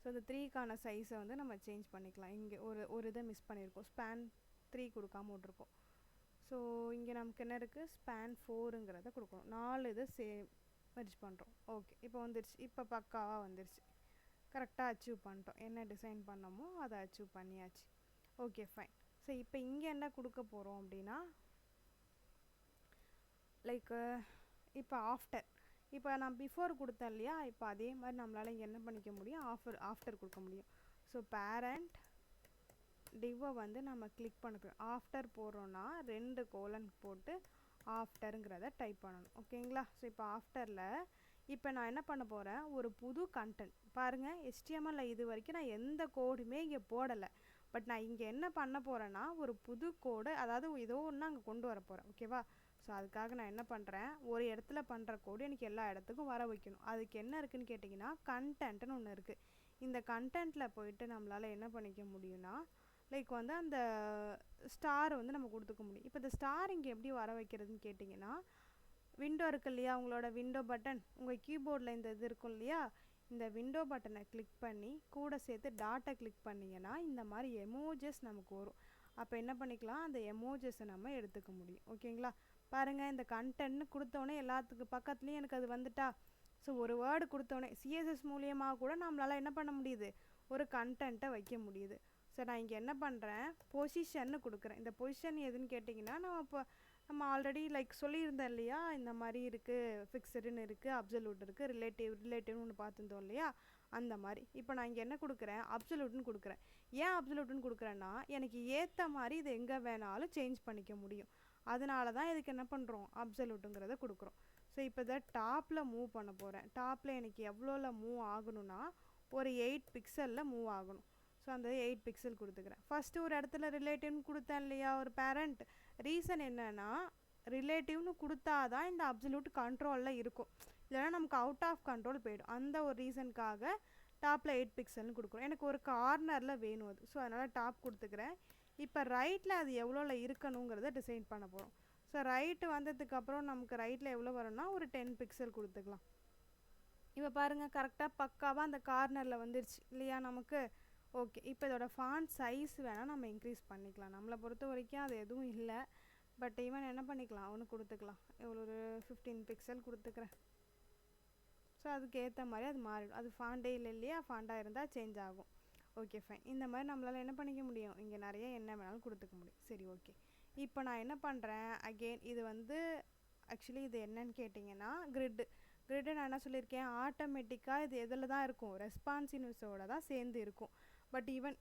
ஸோ இந்த 3க்கான சைஸை வந்து நம்ம சேஞ்ச் பண்ணிக்கலாம். இங்கே ஒரு இதை மிஸ் பண்ணியிருக்கோம், ஸ்பேன் 3 கொடுக்காம விட்ருக்கோம். ஸோ இங்கே நமக்கு என்ன இருக்குது, ஸ்பேன் 4ங்கிறத கொடுக்கணும். 4 இதை மெர்ஜ் பண்ணுறோம். ஓகே, இப்போ வந்துருச்சு. இப்போ பக்காவாக வந்துருச்சு. கரெக்டாக அச்சீவ் பண்ணிட்டோம். என்ன டிசைன் பண்ணமோ அதை அச்சீவ் பண்ணியாச்சு. Okay fine. ஸோ இப்போ இங்கே என்ன கொடுக்க போகிறோம் அப்படின்னா, லைக் இப்போ ஆஃப்டர், இப்போ நான் பிஃபோர் கொடுத்தேன் இல்லையா, இப்போ அதே மாதிரி நம்மளால் இங்கே என்ன பண்ணிக்க முடியும், ஆஃப்டர் கொடுக்க முடியும். ஸோ பேரண்ட் டிவ்வை வந்து நம்ம கிளிக் பண்ணிக்கிறோம். ஆஃப்டர் போடுறோன்னா 2 கோலன் போட்டு ஆஃப்டருங்கிறத டைப் பண்ணணும். ஓகேங்களா. ஸோ இப்போ ஆஃப்டரில் இப்போ நான் என்ன பண்ண போகிறேன், ஒரு புது கண்டென்ட் பாருங்கள். HTML இது வரைக்கும் நான் எந்த கோடுமே இங்கே போடலை. பட் நான் இங்கே என்ன பண்ண போகிறேன்னா, ஒரு புது கோடு, அதாவது ஏதோ ஒன்று அங்கே கொண்டு வர போகிறேன். ஓகேவா. ஸோ அதுக்காக நான் என்ன பண்ணுறேன், ஒரு இடத்துல பண்ணுற கோடு எனக்கு எல்லா இடத்துக்கும் வர வைக்கணும். அதுக்கு என்ன இருக்குதுன்னு கேட்டிங்கன்னா, கண்டென்ட்னு ஒன்று இருக்குது. இந்த கண்டென்ட்டில் போயிட்டு நம்மளால் என்ன பண்ணிக்க முடியும்னா, லைக் வந்து அந்த ஸ்டார் வந்து நம்ம கொடுத்துக்க முடியும். இப்போ இந்த ஸ்டார் இங்கே எப்படி வர வைக்கிறதுன்னு கேட்டிங்கன்னா, விண்டோ இருக்குது இல்லையா, உங்களோட விண்டோ பட்டன் உங்கள் கீபோர்டில் இந்த இது இருக்கும் இல்லையா, இந்த விண்டோ பட்டனை கிளிக் பண்ணி கூட சேர்த்து டாட்டை கிளிக் பண்ணிங்கன்னா இந்த மாதிரி எமோஜஸ் நமக்கு வரும். அப்போ என்ன பண்ணிக்கலாம், அந்த எமோஜஸை நம்ம எடுத்துக்க முடியும். ஓகேங்களா. பாருங்கள், இந்த கண்டென்ட்னு கொடுத்தோன்னே எல்லாத்துக்கு பக்கத்துலேயும் எனக்கு அது வந்துட்டா. ஸோ ஒரு வேர்டு கொடுத்தோன்னே CSS மூலியமாக கூட நம்மளால் என்ன பண்ண முடியுது, ஒரு கண்டென்ட்டை வைக்க முடியுது. ஸோ நான் இங்கே என்ன பண்ணுறேன், பொசிஷன்னு கொடுக்குறேன். இந்த பொசிஷன் எதுன்னு கேட்டிங்கன்னா, நம்ம ஆல்ரெடி லைக் சொல்லியிருந்தேன் இல்லையா, இந்த மாதிரி இருக்குது, ஃபிக்ஸடுன்னு இருக்குது, அப்சல்யூட் இருக்குது, ரிலேட்டிவ்னு ஒன்று பார்த்துருந்தோம் இல்லையா, அந்த மாதிரி. இப்போ நான் இங்கே என்ன கொடுக்குறேன், அப்சல்யூட்னு கொடுக்குறேன். ஏன் அப்சல்யூட்னு கொடுக்குறேன்னா, எனக்கு ஏற்ற மாதிரி இது எங்கே வேணாலும் சேஞ்ச் பண்ணிக்க முடியும். அதனால தான் இதுக்கு என்ன பண்ணுறோம், அப்சல்யூட்டுங்கிறத கொடுக்குறோம். ஸோ இப்போ இதை டாப்பில் மூவ் பண்ண போகிறேன். டாப்பில் எனக்கு எவ்வளோவில் மூவ் ஆகணும்னா, ஒரு 8 பிக்சலில் மூவ் ஆகணும். ஸோ அந்த 8 பிக்சல் கொடுத்துக்கிறேன். ஃபஸ்ட்டு ஒரு இடத்துல ரிலேட்டிவ்னு கொடுத்தேன் இல்லையா, ஒரு பேரண்ட். ரீசன் என்னென்னா, ரிலேட்டிவ்னு கொடுத்தா தான் இந்த அப்சல்யூட் கண்ட்ரோலில் இருக்கும், இல்லைனா நமக்கு அவுட் ஆஃப் கண்ட்ரோல் போயிடும். அந்த ஒரு ரீசனுக்காக டாப்பில் 8 பிக்சல்னு கொடுக்குறோம். எனக்கு ஒரு கார்னரில் வேணும் அது. ஸோ அதனால் டாப் கொடுத்துக்கிறேன். இப்போ ரைட்டில் அது எவ்வளோவில் இருக்கணுங்கிறத டிசைன் பண்ண போகிறோம். ஸோ ரைட்டு வந்ததுக்கப்புறம் நமக்கு ரைட்டில் எவ்வளோ வரும்னா ஒரு 10 பிக்சல் கொடுத்துக்கலாம். இப்போ பாருங்கள், கரெக்டாக பக்காவாக அந்த கார்னரில் வந்துருச்சு இல்லையா நமக்கு. ஓகே, இப்போ இதோட ஃபாண்ட் சைஸ் வேணால் நம்ம இன்க்ரீஸ் பண்ணிக்கலாம். நம்மளை பொறுத்த வரைக்கும் அது எதுவும் இல்லை. பட் ஈவன் என்ன பண்ணிக்கலாம், ஒன்று கொடுத்துக்கலாம். எவ்வளோ ஒரு 15 பிக்சல் கொடுத்துக்கிறேன். ஸோ அதுக்கு ஏற்ற மாதிரி அது மாறிடும். அது ஃபாண்டே இல்லை இல்லையா, ஃபாண்டாக இருந்தால் சேஞ்ச் ஆகும். Okay fine. இந்த மாதிரி நம்மளால் என்ன பண்ணிக்க முடியும், இங்கே நிறைய என்ன வேணாலும் கொடுத்துக்க முடியும். சரி ஓகே. இப்போ நான் என்ன பண்ணுறேன், அகெயின் இது வந்து ஆக்சுவலி இது என்னன்னு கேட்டிங்கன்னா, கிரிட்டு நான் என்ன சொல்லியிருக்கேன், ஆட்டோமேட்டிக்காக இது எதில் தான் இருக்கும், ரெஸ்பான்சிவ்னஸோட தான் சேர்ந்து இருக்கும். பட் ஈவன்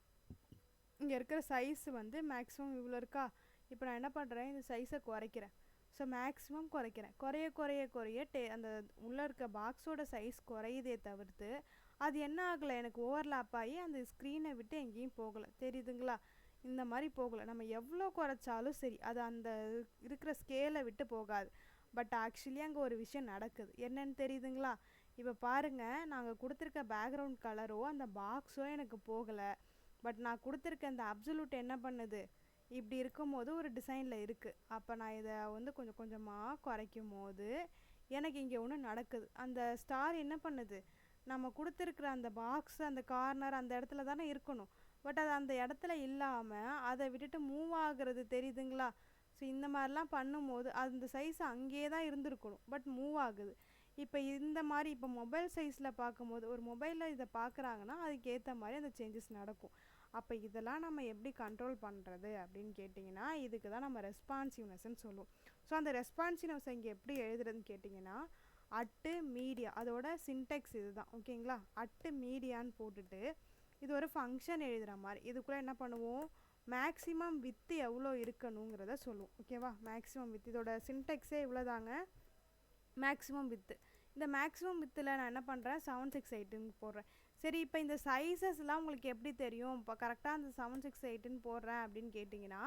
இங்கே இருக்கிற சைஸ் வந்து மேக்ஸிமம் இவ்வளோ இருக்கா. இப்போ நான் என்ன பண்ணுறேன், இந்த சைஸை குறைக்கிறேன். ஸோ மேக்ஸிமம் குறைக்கிறேன். குறைய குறைய குறைய அந்த உள்ளே இருக்க பாக்ஸோட சைஸ் குறையுதே தவிர்த்து அது என்ன ஆகலை, எனக்கு ஓவர்லேப் ஆகி அந்த ஸ்க்ரீனை விட்டு எங்கேயும் போகலை. தெரியுதுங்களா? இந்த மாதிரி போகலை. நம்ம எவ்வளோ குறைச்சாலும் சரி அது அந்த இருக்கிற ஸ்கேலை விட்டு போகாது. பட் ஆக்சுவலி அங்கே ஒரு விஷயம் நடக்குது. என்னன்னு தெரியுதுங்களா? இப்போ பாருங்கள், நாங்கள் கொடுத்துருக்க பேக்ரவுண்ட் கலரோ அந்த பாக்ஸோ எனக்கு போகலை. பட் நான் கொடுத்துருக்க அந்த அப்சல்யூட் என்ன பண்ணுது, இப்படி இருக்கும்போது ஒரு டிசைனில் இருக்குது. அப்போ நான் இதை வந்து கொஞ்சம் கொஞ்சமாக குறைக்கும் போது எனக்கு இங்கே ஒன்று நடக்குது. அந்த ஸ்டார் என்ன பண்ணுது, நம்ம கொடுத்துருக்குற அந்த பாக்ஸ் அந்த கார்னர் அந்த இடத்துல தானே இருக்கணும். பட் அது அந்த இடத்துல இல்லாமல் அதை விட்டுட்டு மூவ் ஆகுறது. தெரியுதுங்களா? ஸோ இந்த மாதிரிலாம் பண்ணும்போது அந்த சைஸ் அங்கேயே தான் இருந்திருக்கணும், பட் மூவ் ஆகுது. இப்போ இந்த மாதிரி இப்போ மொபைல் சைஸில் பார்க்கும்போது ஒரு மொபைலில் இதை பார்க்குறாங்கன்னா அதுக்கு ஏற்ற மாதிரி அந்த சேஞ்சஸ் நடக்கும். அப்போ இதெல்லாம் நம்ம எப்படி கண்ட்ரோல் பண்ணுறது அப்படின்னு கேட்டிங்கன்னா, இதுக்கு தான் நம்ம ரெஸ்பான்சிவ்னஸ்ன்னு சொல்லுவோம். ஸோ அந்த ரெஸ்பான்சிவ்னஸ் இங்கே எப்படி எழுதுறதுன்னு கேட்டிங்கன்னா, அட்டு மீடியா, அதோட சின்டெக்ஸ் இது தான். ஓகேங்களா? அட்டு மீடியான்னு போட்டுட்டு இது ஒரு ஃபங்க்ஷன் எழுதுகிற மாதிரி இதுக்குள்ளே என்ன பண்ணுவோம், மேக்ஸிமம் வித்து எவ்வளோ இருக்கணுங்கிறத சொல்லுவோம். ஓகேவா? மேக்ஸிமம் வித் இதோட சின்டெக்ஸே இவ்வளோ தாங்க, மேக்ஸிமம் வித்து. இந்த மேக்ஸிமம் வித்தில் நான் என்ன பண்ணுறேன், 768ன்னு போடுறேன். சரி, இப்போ இந்த சைஸஸ்லாம் உங்களுக்கு எப்படி தெரியும், இப்போ கரெக்டாக அந்த 768ன்னு போடுறேன் அப்படின்னு கேட்டிங்கன்னா,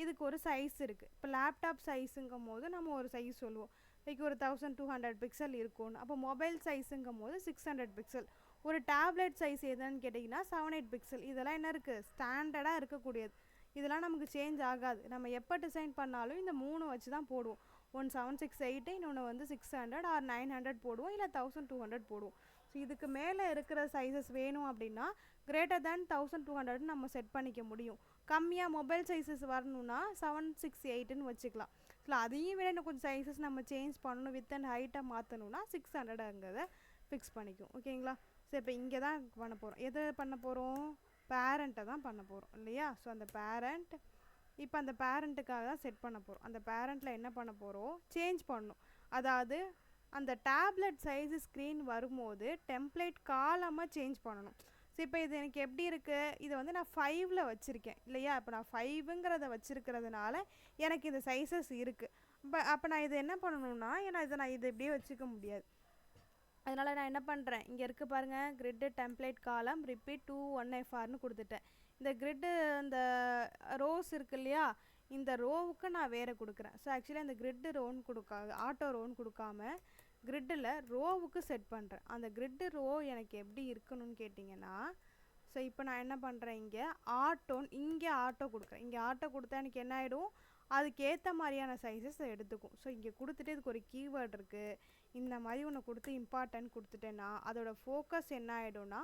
இதுக்கு ஒரு சைஸ் இருக்குது. இப்போ லேப்டாப் சைஸுங்கும் போது நம்ம ஒரு சைஸ் சொல்லுவோம், லைக் ஒரு 1200 பிக்சல் இருக்கும்னு. அப்போ மொபைல் சைஸுங்கும் போது 600 பிக்சல். ஒரு டேப்லெட் சைஸ் எதுன்னு கேட்டிங்கன்னா 78 பிக்சல். இதெல்லாம் என்ன இருக்குது, ஸ்டாண்டர்டாக இருக்கக்கூடியது. இதெல்லாம் நமக்கு சேஞ்ச் ஆகாது. நம்ம எப்போ டிசைன் பண்ணாலும் இந்த 3 வச்சு தான் போடுவோம். ஒன்று 768, இன்னொன்று வந்து 600 ஆர் 900 போடுவோம், இல்லை 1200 போடுவோம். ஸோ இதுக்கு மேலே இருக்கிற சைஸஸ் வேணும் அப்படின்னா கிரேட்டர் தேன் 1200 நம்ம செட் பண்ணிக்க முடியும். கம்மியாக மொபைல் சைஸஸ் வரணும்னா 768ன்னு வச்சுக்கலாம். ஸோ அதையும் விட இன்னும் கொஞ்சம் சைஸஸ் நம்ம சேஞ்ச் பண்ணணும், வித் அண்ட் ஹைட்டை மாற்றணும்னா 600ங்கிறத ஃபிக்ஸ் பண்ணிக்கும். ஓகேங்களா? ஸோ இப்போ இங்கே தான் பண்ண போகிறோம். எதை பண்ண போகிறோம், பேரண்ட்டை தான் பண்ண போகிறோம் இல்லையா? ஸோ அந்த பேரண்ட், இப்போ அந்த பேரண்ட்டுக்காக தான் செட் பண்ண போகிறோம். அந்த பேரண்ட்டில் என்ன பண்ண போகிறோம், சேஞ்ச் பண்ணணும். அதாவது அந்த டேப்லெட் சைஸு ஸ்க்ரீன் வரும்போது டெம்ப்ளேட் காலமாக சேஞ்ச் பண்ணணும். ஸோ இப்போ இது எனக்கு எப்படி இருக்குது, இதை வந்து நான் 5ல் வச்சுருக்கேன் இல்லையா? இப்போ நான் 5ங்கிறத வச்சுருக்கிறதுனால எனக்கு இந்த சைஸஸ் இருக்குது. அப்போ நான் இதை என்ன பண்ணணும்னா, ஏன்னா நான் இதை இப்படியே வச்சுக்க முடியாது. அதனால் நான் என்ன பண்ணுறேன், இங்கே இருக்குது பாருங்கள், கிரிட்டு டெம்ப்ளேட் காலம் ரிப்பீட் 21FRன்னு கொடுத்துட்டேன். இந்த கிரிட்டு இந்த ரோஸ் இருக்கு இல்லையா, இந்த ரோவுக்கு நான் வேறு கொடுக்குறேன். ஸோ ஆக்சுவலி அந்த கிரிட்டு ரோன்னு கொடுக்காது, ஆட்டோ ரோன்னு கொடுக்காம கிரிட்டில் ரோவுக்கு செட் பண்ணுறேன். அந்த கிரிட்டு ரோ எனக்கு எப்படி இருக்கணும்னு கேட்டிங்கன்னா, ஸோ இப்போ நான் என்ன பண்ணுறேன், இங்கே ஆட்டோ கொடுக்குறேன். இங்கே ஆட்டோ கொடுத்தா எனக்கு என்ன ஆகிடும், அதுக்கேற்ற மாதிரியான சைஸஸ் எடுத்துக்கும். ஸோ இங்கே கொடுத்துட்டு இதுக்கு ஒரு கீவேர்ட் இருக்குது, இந்த மாதிரி ஒன்று கொடுத்து இம்பார்ட்டன்ட் கொடுத்துட்டேன்னா அதோட ஃபோக்கஸ் என்ன ஆகிடும்னா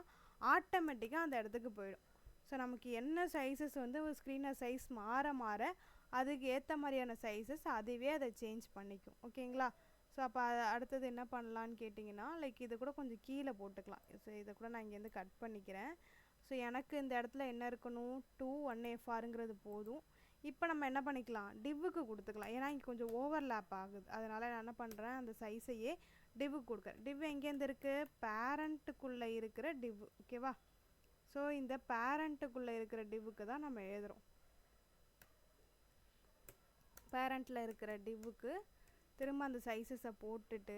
ஆட்டோமேட்டிக்காக அந்த இடத்துக்கு போயிடும். ஸோ நமக்கு என்ன சைஸஸ் வந்து ஒரு ஸ்க்ரீனர் சைஸ் மாற மாற அதுக்கு ஏற்ற மாதிரியான சைஸஸ் அதுவே அதை சேஞ்ச் பண்ணிக்கும். ஓகேங்களா? ஸோ அப்போ அடுத்தது என்ன பண்ணலான்னு கேட்டிங்கன்னா, லைக் இதை கூட கொஞ்சம் கீழே போட்டுக்கலாம். ஸோ இதை கூட நான் இங்கேருந்து கட் பண்ணிக்கிறேன். ஸோ எனக்கு இந்த இடத்துல என்ன இருக்கணும், 21FRங்கிறது போதும். இப்போ நம்ம என்ன பண்ணிக்கலாம், டிவ்வுக்கு கொடுத்துக்கலாம். ஏன்னா இங்கே கொஞ்சம் ஓவர்லேப் ஆகுது. அதனால் நான் என்ன பண்ணுறேன், அந்த சைஸையே டிவ்வுக்கு கொடுக்குறேன். டிவ் எங்கேருந்து இருக்குது, பேரண்ட்டுக்குள்ளே இருக்கிற டிவ். ஓகேவா? ஸோ இந்த பேரண்ட்டுக்குள்ளே இருக்கிற டிவ்வுக்கு தான் நம்ம எழுதுகிறோம். பேரண்ட்டில் இருக்கிற டிவ்வுக்கு திரும்ப அந்த சைஸஸை போட்டுட்டு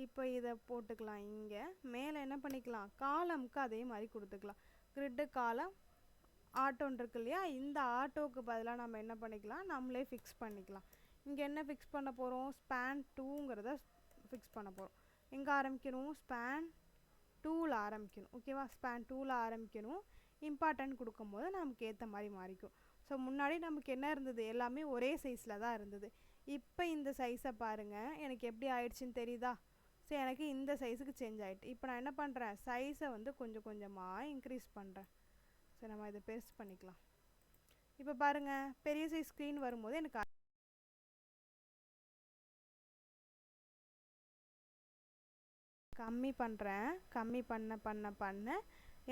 இப்போ இதை போட்டுக்கலாம். இங்கே மேலே என்ன பண்ணிக்கலாம், காலமுக்கு அதே மாதிரி கொடுத்துக்கலாம். கிரிட்டு காலம் ஆட்டோன்னு இருக்கு இல்லையா, இந்த ஆட்டோவுக்கு பதிலாக நம்ம என்ன பண்ணிக்கலாம், நம்மளே ஃபிக்ஸ் பண்ணிக்கலாம். இங்கே என்ன ஃபிக்ஸ் பண்ண போகிறோம், ஸ்பேன் 2ங்கிறத ஃபிக்ஸ் பண்ண போகிறோம். எங்கே ஆரம்பிக்கணும், ஸ்பேன் 2ல் ஆரம்பிக்கணும். ஓகேவா? ஸ்பேன் 2ல் ஆரம்பிக்கணும். இம்பார்ட்டன்ட் கொடுக்கும்போது நமக்கு ஏற்ற மாதிரி மாறிக்கும். ஸோ முன்னாடி நமக்கு என்ன இருந்தது, எல்லாமே ஒரே சைஸில் தான் இருந்தது. இப்போ இந்த சைஸை பாருங்கள், எனக்கு எப்படி ஆயிடுச்சுன்னு தெரியுதா? ஸோ எனக்கு இந்த சைஸுக்கு சேஞ்ச் ஆகிட்டு. இப்போ நான் என்ன பண்ணுறேன், சைஸை வந்து கொஞ்சம் கொஞ்சமாக இன்க்ரீஸ் பண்ணுறேன். ஸோ நம்ம இதை பெருசு பண்ணிக்கலாம். இப்போ பாருங்கள், பெரிய சைஸ் ஸ்க்ரீன் வரும்போது எனக்கு கம்மி பண்ணுறேன். கம்மி பண்ண பண்ண பண்ண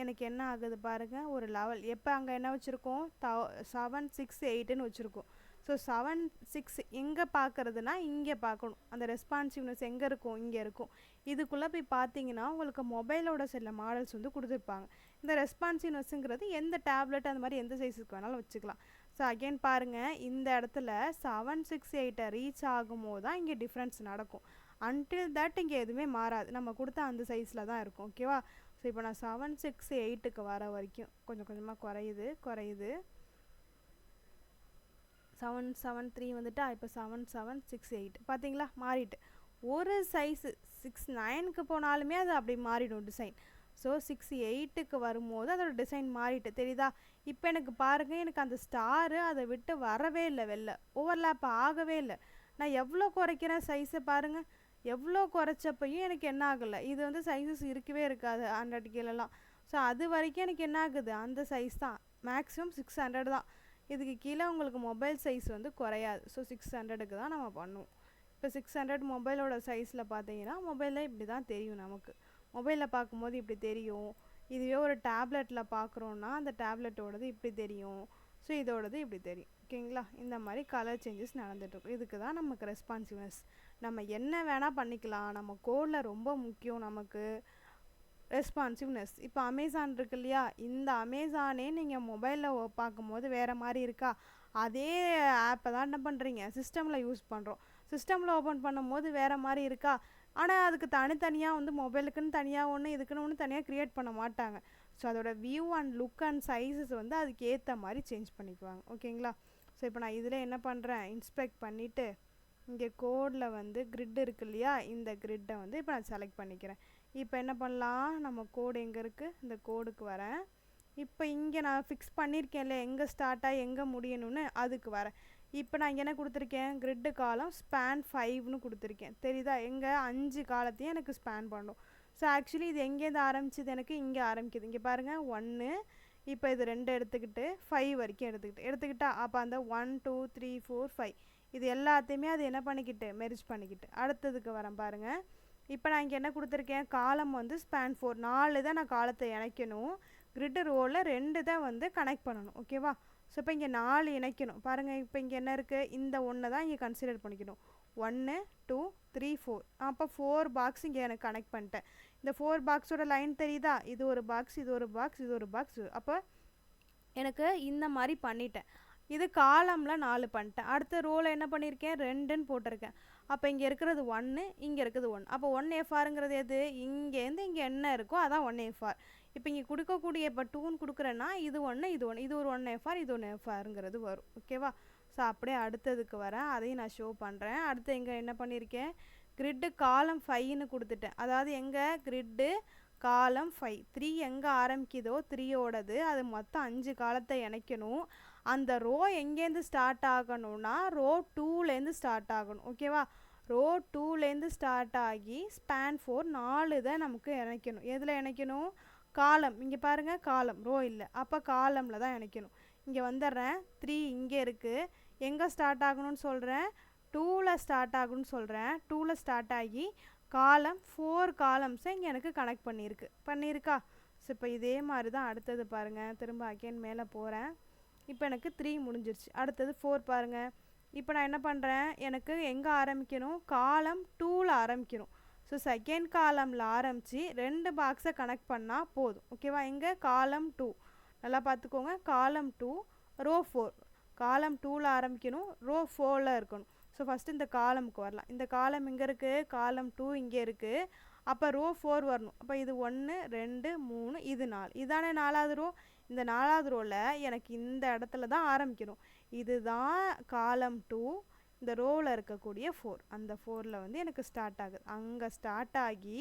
எனக்கு என்ன ஆகுது பாருங்கள், ஒரு லெவல். எப்போ அங்கே என்ன வச்சுருக்கோம், 768ன்னு வச்சுருக்கோம். ஸோ 7 6 எங்கே பார்க்குறதுனா இங்கே பார்க்கணும். அந்த ரெஸ்பான்சிவ்னஸ் எங்கே இருக்கும், இங்கே இருக்கும். இதுக்குள்ளே போய் பார்த்தீங்கன்னா உங்களுக்கு மொபைலோட சில மாடல்ஸ் வந்து கொடுத்துருப்பாங்க. இந்த ரெஸ்பான்சிவ்னஸ்ங்கிறது எந்த டேப்லெட் அந்த மாதிரி எந்த சைஸுக்கு வேணாலும் வச்சுக்கலாம். ஸோ அகெயின் பாருங்கள், இந்த இடத்துல 768 ரீச் ஆகும்போது தான் இங்கே டிஃப்ரென்ஸ் நடக்கும். அன்டில் தட் இங்கே எதுவுமே மாறாது, நம்ம கொடுத்த அந்த சைஸில் தான் இருக்கும். ஓகேவா? ஸோ இப்போ நான் 768க்கு வர வரைக்கும் கொஞ்சம் கொஞ்சமாக குறையுது 773 வந்துட்டா, இப்போ 7768 பார்த்தீங்களா மாறிட்டு. ஒரு சைஸு 69க்கு போனாலுமே அது அப்படி மாறிடும் டிசைன். ஸோ 68க்கு வரும்போது அதோட டிசைன் மாறிட்டு தெரியுதா? இப்போ எனக்கு பாருங்கள், எனக்கு அந்த ஸ்டாரு அதை விட்டு வரவே இல்லை, வெளில ஓவர்லேப் ஆகவே இல்லை. நான் எவ்வளோ குறைக்கிறேன் சைஸை பாருங்கள், எவ்வளோ குறைச்சப்பையும் எனக்கு என்ன ஆகலை. இது வந்து சைஸஸ் இருக்கவே இருக்காது 100 கீழெல்லாம். ஸோ அது வரைக்கும் எனக்கு என்ன ஆகுது, அந்த சைஸ் தான் மேக்ஸிமம் 600 தான். இதுக்கு கீழே உங்களுக்கு மொபைல் சைஸ் வந்து குறையாது. ஸோ 600க்கு தான் நம்ம பண்ணுவோம். இப்போ 600 மொபைலோட சைஸில் பார்த்தீங்கன்னா மொபைலில் இப்படி தான் தெரியும். நமக்கு மொபைலில் பார்க்கும்போது இப்படி தெரியும். இதுவே ஒரு டேப்லெட்டில் பார்க்குறோன்னா அந்த டேப்லெட்டோடது இப்படி தெரியும். ஸோ இதோடது இப்படி தெரியும். ஓகேங்களா? இந்த மாதிரி கலர் சேஞ்சஸ் நடந்துகிட்ருக்கும். இதுக்கு தான் நமக்கு ரெஸ்பான்சிவ்னஸ். நம்ம என்ன வேணால் பண்ணிக்கலாம், நம்ம கோடில் ரொம்ப முக்கியம் நமக்கு ரெஸ்பான்சிவ்னஸ். இப்போ அமேசான் இருக்கு இல்லையா, இந்த அமேசானே நீங்கள் மொபைலில் பார்க்கும்போது வேறு மாதிரி இருக்கா, அதே ஆப்பை தான் என்ன பண்ணுறீங்க சிஸ்டமில் யூஸ் பண்ணுறோம். சிஸ்டமில் ஓப்பன் பண்ணும்போது வேறு மாதிரி இருக்கா, ஆனால் அதுக்கு தனித்தனியாக வந்து மொபைலுக்குன்னு தனியாக ஒன்று, இதுக்குன்னு ஒன்று தனியாக க்ரியேட் பண்ண மாட்டாங்க. ஸோ அதோட view and look and sizes வந்து அதுக்கு ஏற்ற மாதிரி சேஞ்ச் பண்ணிக்குவாங்க. ஓகேங்களா? ஸோ இப்போ நான் இதில் என்ன பண்ணுறேன், இன்ஸ்பெக்ட் பண்ணிவிட்டு இங்கே கோடில் வந்து கிரிட் இருக்கு இல்லையா, இந்த கிரிட்டை வந்து இப்போ நான் செலக்ட் பண்ணிக்கிறேன். இப்போ என்ன பண்ணலாம், நம்ம கோடு எங்கே இருக்குது, இந்த கோடுக்கு வரேன். இப்போ இங்கே நான் ஃபிக்ஸ் பண்ணியிருக்கேன்ல எங்கே ஸ்டார்ட் ஆகி எங்கே முடியணும்னு, அதுக்கு வரேன். இப்போ நான் இங்கே என்ன கொடுத்துருக்கேன், கிரிட்டு காலம் ஸ்பேன் 5ன்னு கொடுத்துருக்கேன். தெரியுதா? எங்கே 5 காலத்தையும் எனக்கு ஸ்பேன் பண்ணும். ஸோ ஆக்சுவலி இது எங்கேருந்து ஆரம்பிச்சிது, எனக்கு இங்கே ஆரம்பிக்குது. இங்கே பாருங்கள் 1, இப்போ இது 2 எடுத்துக்கிட்டு 5 வரைக்கும் எடுத்துக்கிட்டா அப்போ அந்த 1 2 3 4 5 இது எல்லாத்தையுமே அது என்ன பண்ணிக்கிட்டு மெர்ஜ் பண்ணிக்கிட்டு அடுத்ததுக்கு வரேன் பாருங்கள். இப்போ நான் இங்கே என்ன கொடுத்துருக்கேன், காலம் வந்து ஸ்பேன் 4 4 தான் நான் காலத்தை இணைக்கணும். கிரிட் ரோவில் 2 தான் வந்து கனெக்ட் பண்ணணும். ஓகேவா? ஸோ இப்போ இங்கே 4 இணைக்கணும் பாருங்கள். இப்போ இங்கே என்ன இருக்குது, இந்த 1 தான் இங்கே கன்சிடர் பண்ணிக்கணும். 1 2 3 4 அப்போ 4 பாக்ஸ் இங்கே எனக்கு கனெக்ட் பண்ணிட்டேன். இந்த 4 பாக்ஸோட லைன் தெரியுதா, இது ஒரு பாக்ஸ், இது ஒரு பாக்ஸ், இது ஒரு பாக்ஸ். அப்போ எனக்கு இந்த மாதிரி பண்ணிட்டேன். இது காலமில் 4 பண்ணிட்டேன். அடுத்த ரோவில் என்ன பண்ணியிருக்கேன், 2ன்னு போட்டிருக்கேன். அப்போ இங்கே இருக்கிறது 1, இங்கே இருக்கிறது 1. அப்போ 1FRங்கிறது எது, இங்கேருந்து இங்கே என்ன இருக்கோ அதான் 1FR. இப்போ இங்கே கொடுக்கக்கூடிய இப்போ 2ன்னு கொடுக்குறேன்னா இது 1 இது 1, இது ஒரு 1FR இது 1FRங்கிறது வரும். ஓகேவா? ஸோ அப்படியே அடுத்ததுக்கு வரேன், அதையும் நான் ஷோ பண்ணுறேன். அடுத்து இங்கே என்ன பண்ணியிருக்கேன், கிரிட்டு காலம் 5ன்னு கொடுத்துட்டேன். அதாவது எங்கே கிரிட்டு காலம் 5 3 எங்கே ஆரம்பிக்குதோ 3யோடது அது மொத்தம் 5 காலத்தை இணைக்கணும். அந்த ரோ எங்கேருந்து ஸ்டார்ட் ஆகணும்னா ரோ 2லேருந்து ஸ்டார்ட் ஆகணும். ஓகேவா? ரோ 2லேருந்து ஸ்டார்ட் ஆகி ஸ்பேன் 4 4 தான் நமக்கு இணைக்கணும். எதில் இணைக்கணும், காலம். இங்கே பாருங்கள் காலம், ரோ இல்லை, அப்போ காலமில் தான் இணைக்கணும். இங்கே வந்துடுறேன், 3 இங்கே இருக்குது. எங்கே ஸ்டார்ட் ஆகணும்னு சொல்கிறேன், 2ல் ஸ்டார்ட் ஆகணும்னு சொல்கிறேன். 2ல் ஸ்டார்ட் ஆகி காலம் 4 காலம்ஸை இங்கே எனக்கு கனெக்ட் பண்ணியிருக்கா. ஸோ இப்போ இதே மாதிரி தான் அடுத்தது பாருங்கள். திரும்ப அகைன் மேலே போகிறேன். இப்போ எனக்கு 3 முடிஞ்சிருச்சு. அடுத்தது 4 பாருங்கள். இப்போ நான் என்ன பண்ணுறேன், எனக்கு எங்கே ஆரம்பிக்கணும், காலம் 2ல் ஆரம்பிக்கணும். ஸோ செகண்ட் காலமில் ஆரம்பித்து 2 பாக்ஸை கனெக்ட் பண்ணால் போதும். ஓகேவா? எங்கே காலம் 2 நல்லா பார்த்துக்கோங்க, காலம் 2 ரோ 4. காலம் 2ல் ஆரம்பிக்கணும், ரோ 4ல் இருக்கணும். ஸோ ஃபஸ்ட்டு இந்த காலமுக்கு வரலாம். இந்த காலம் இங்கே இருக்குது, காலம் 2 இங்கே இருக்குது. அப்போ ரோ 4 வரணும். அப்போ இது 1 2 3 இது 4, இதானே 4வது ரோ. இந்த 4வது ரோவில் எனக்கு இந்த இடத்துல தான் ஆரம்பிக்கணும். இதுதான் காலம் 2, இந்த ரோவில் இருக்கக்கூடிய 4. அந்த 4ல் வந்து எனக்கு ஸ்டார்ட் ஆகுது. அங்கே ஸ்டார்ட் ஆகி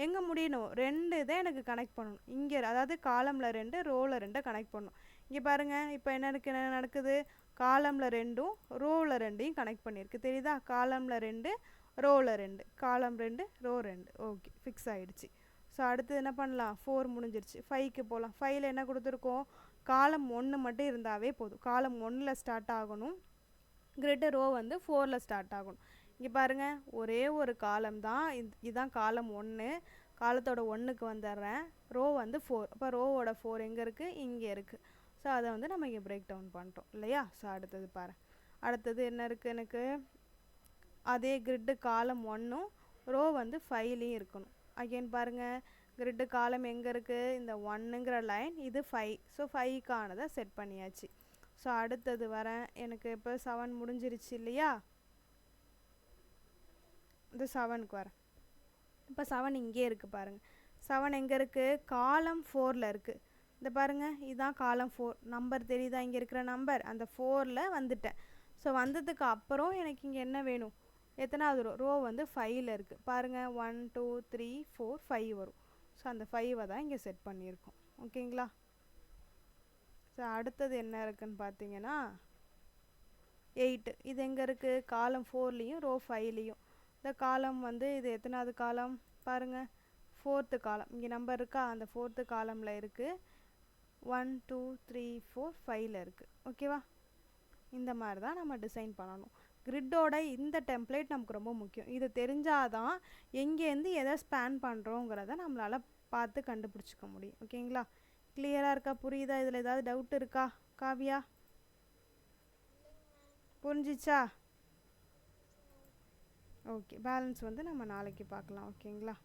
எங்கே முடியணும், 2 தான் எனக்கு கனெக்ட் பண்ணணும். இங்கே அதாவது காலமில் 2 ரோவில் 2 கனெக்ட் பண்ணணும். இங்கே பாருங்கள், இப்போ என்ன நடக்குது, காலமில் 2ம் ரோவில் 2யும் கனெக்ட் பண்ணியிருக்கு. தெரியுதா? காலமில் 2 ரோவில் 2, காலம் 2 ரோ 2. ஓகே, ஃபிக்ஸ் ஆகிடுச்சு. ஸோ அடுத்து என்ன பண்ணலாம், 4 முடிஞ்சிருச்சு. 5க்கு போகலாம். 5ல் என்ன கொடுத்துருக்கோம், காலம் 1 மட்டும் இருந்தாவே போதும். காலம் 1ல் ஸ்டார்ட் ஆகணும், கிரிட் ரோ வந்து 4ல் ஸ்டார்ட் ஆகணும். இங்கே பாருங்கள், ஒரே ஒரு காலம் தான், இதுதான் காலம் 1. காலத்தோட 1க்கு வந்துடுறேன். ரோ வந்து 4. அப்போ ரோவோட 4 எங்கே இருக்குது, இங்கே இருக்குது. ஸோ அதை வந்து நம்ம இங்கே பிரேக் டவுன் பண்ணிட்டோம் இல்லையா? ஸோ அடுத்தது பாரு, அடுத்தது என்ன இருக்குது எனக்கு, அதே கிரிட்டு காலம் 1ம் ரோ வந்து 5லேயும் இருக்கணும். அகெயின் பாருங்கள், கிரிட்டு காலம் எங்கே இருக்குது, இந்த 1ங்கிற லைன், இது 5. ஸோ 5க்கானதை செட் பண்ணியாச்சு. ஸோ அடுத்தது வரேன், எனக்கு இப்போ 7 முடிஞ்சிருச்சு இல்லையா, இது 7க்கு வரேன். இப்போ 7 இங்கே இருக்குது பாருங்கள். 7 எங்கே இருக்குது, காலம் 4ல் இருக்குது. இந்த பாருங்கள், இதுதான் காலம் 4. நம்பர் தெரியுதா, இங்கே இருக்கிற நம்பர் அந்த 4ல் வந்துட்டேன். ஸோ வந்ததுக்கு அப்புறம் எனக்கு இங்கே என்ன வேணும், எத்தனாவது ரோ, ரோ வந்து 5ல் இருக்குது பாருங்கள். 1 2 3 4 5 வரும். ஸோ அந்த 5ஐ தான் இங்கே செட் பண்ணியிருக்கோம். ஓகேங்களா. ஸோ அடுத்தது என்ன இருக்குதுன்னு பார்த்தீங்கன்னா 8. இது எங்கே இருக்குது, காலம் 4லேயும் ரோ 5லேயும். இந்த காலம் வந்து இது எத்தனாவது காலம் பாருங்கள், 4th காலம். இங்கே நம்பர் இருக்கா, அந்த 4th காலமில் இருக்குது. 1 2 3 4 5ல் இருக்குது. ஓகேவா. இந்த மாதிரி தான் நம்ம டிசைன் பண்ணணும். கிரிட்டோட இந்த டெம்ப்ளேட் நமக்கு ரொம்ப முக்கியம். இது தெரிஞ்சாதான் எங்கேருந்து எதை ஸ்பேன் பண்ணுறோங்கிறத நம்மளால் பார்த்து கண்டுபிடிச்சிக்க முடியும். ஓகேங்களா. கிளியராக இருக்கா, புரியுதா, இதில் ஏதாவது டவுட் இருக்கா காவியா, புரிஞ்சிச்சா? ஓகே, பேலன்ஸ் வந்து நம்ம நாளைக்கு பார்க்கலாம். ஓகேங்களா.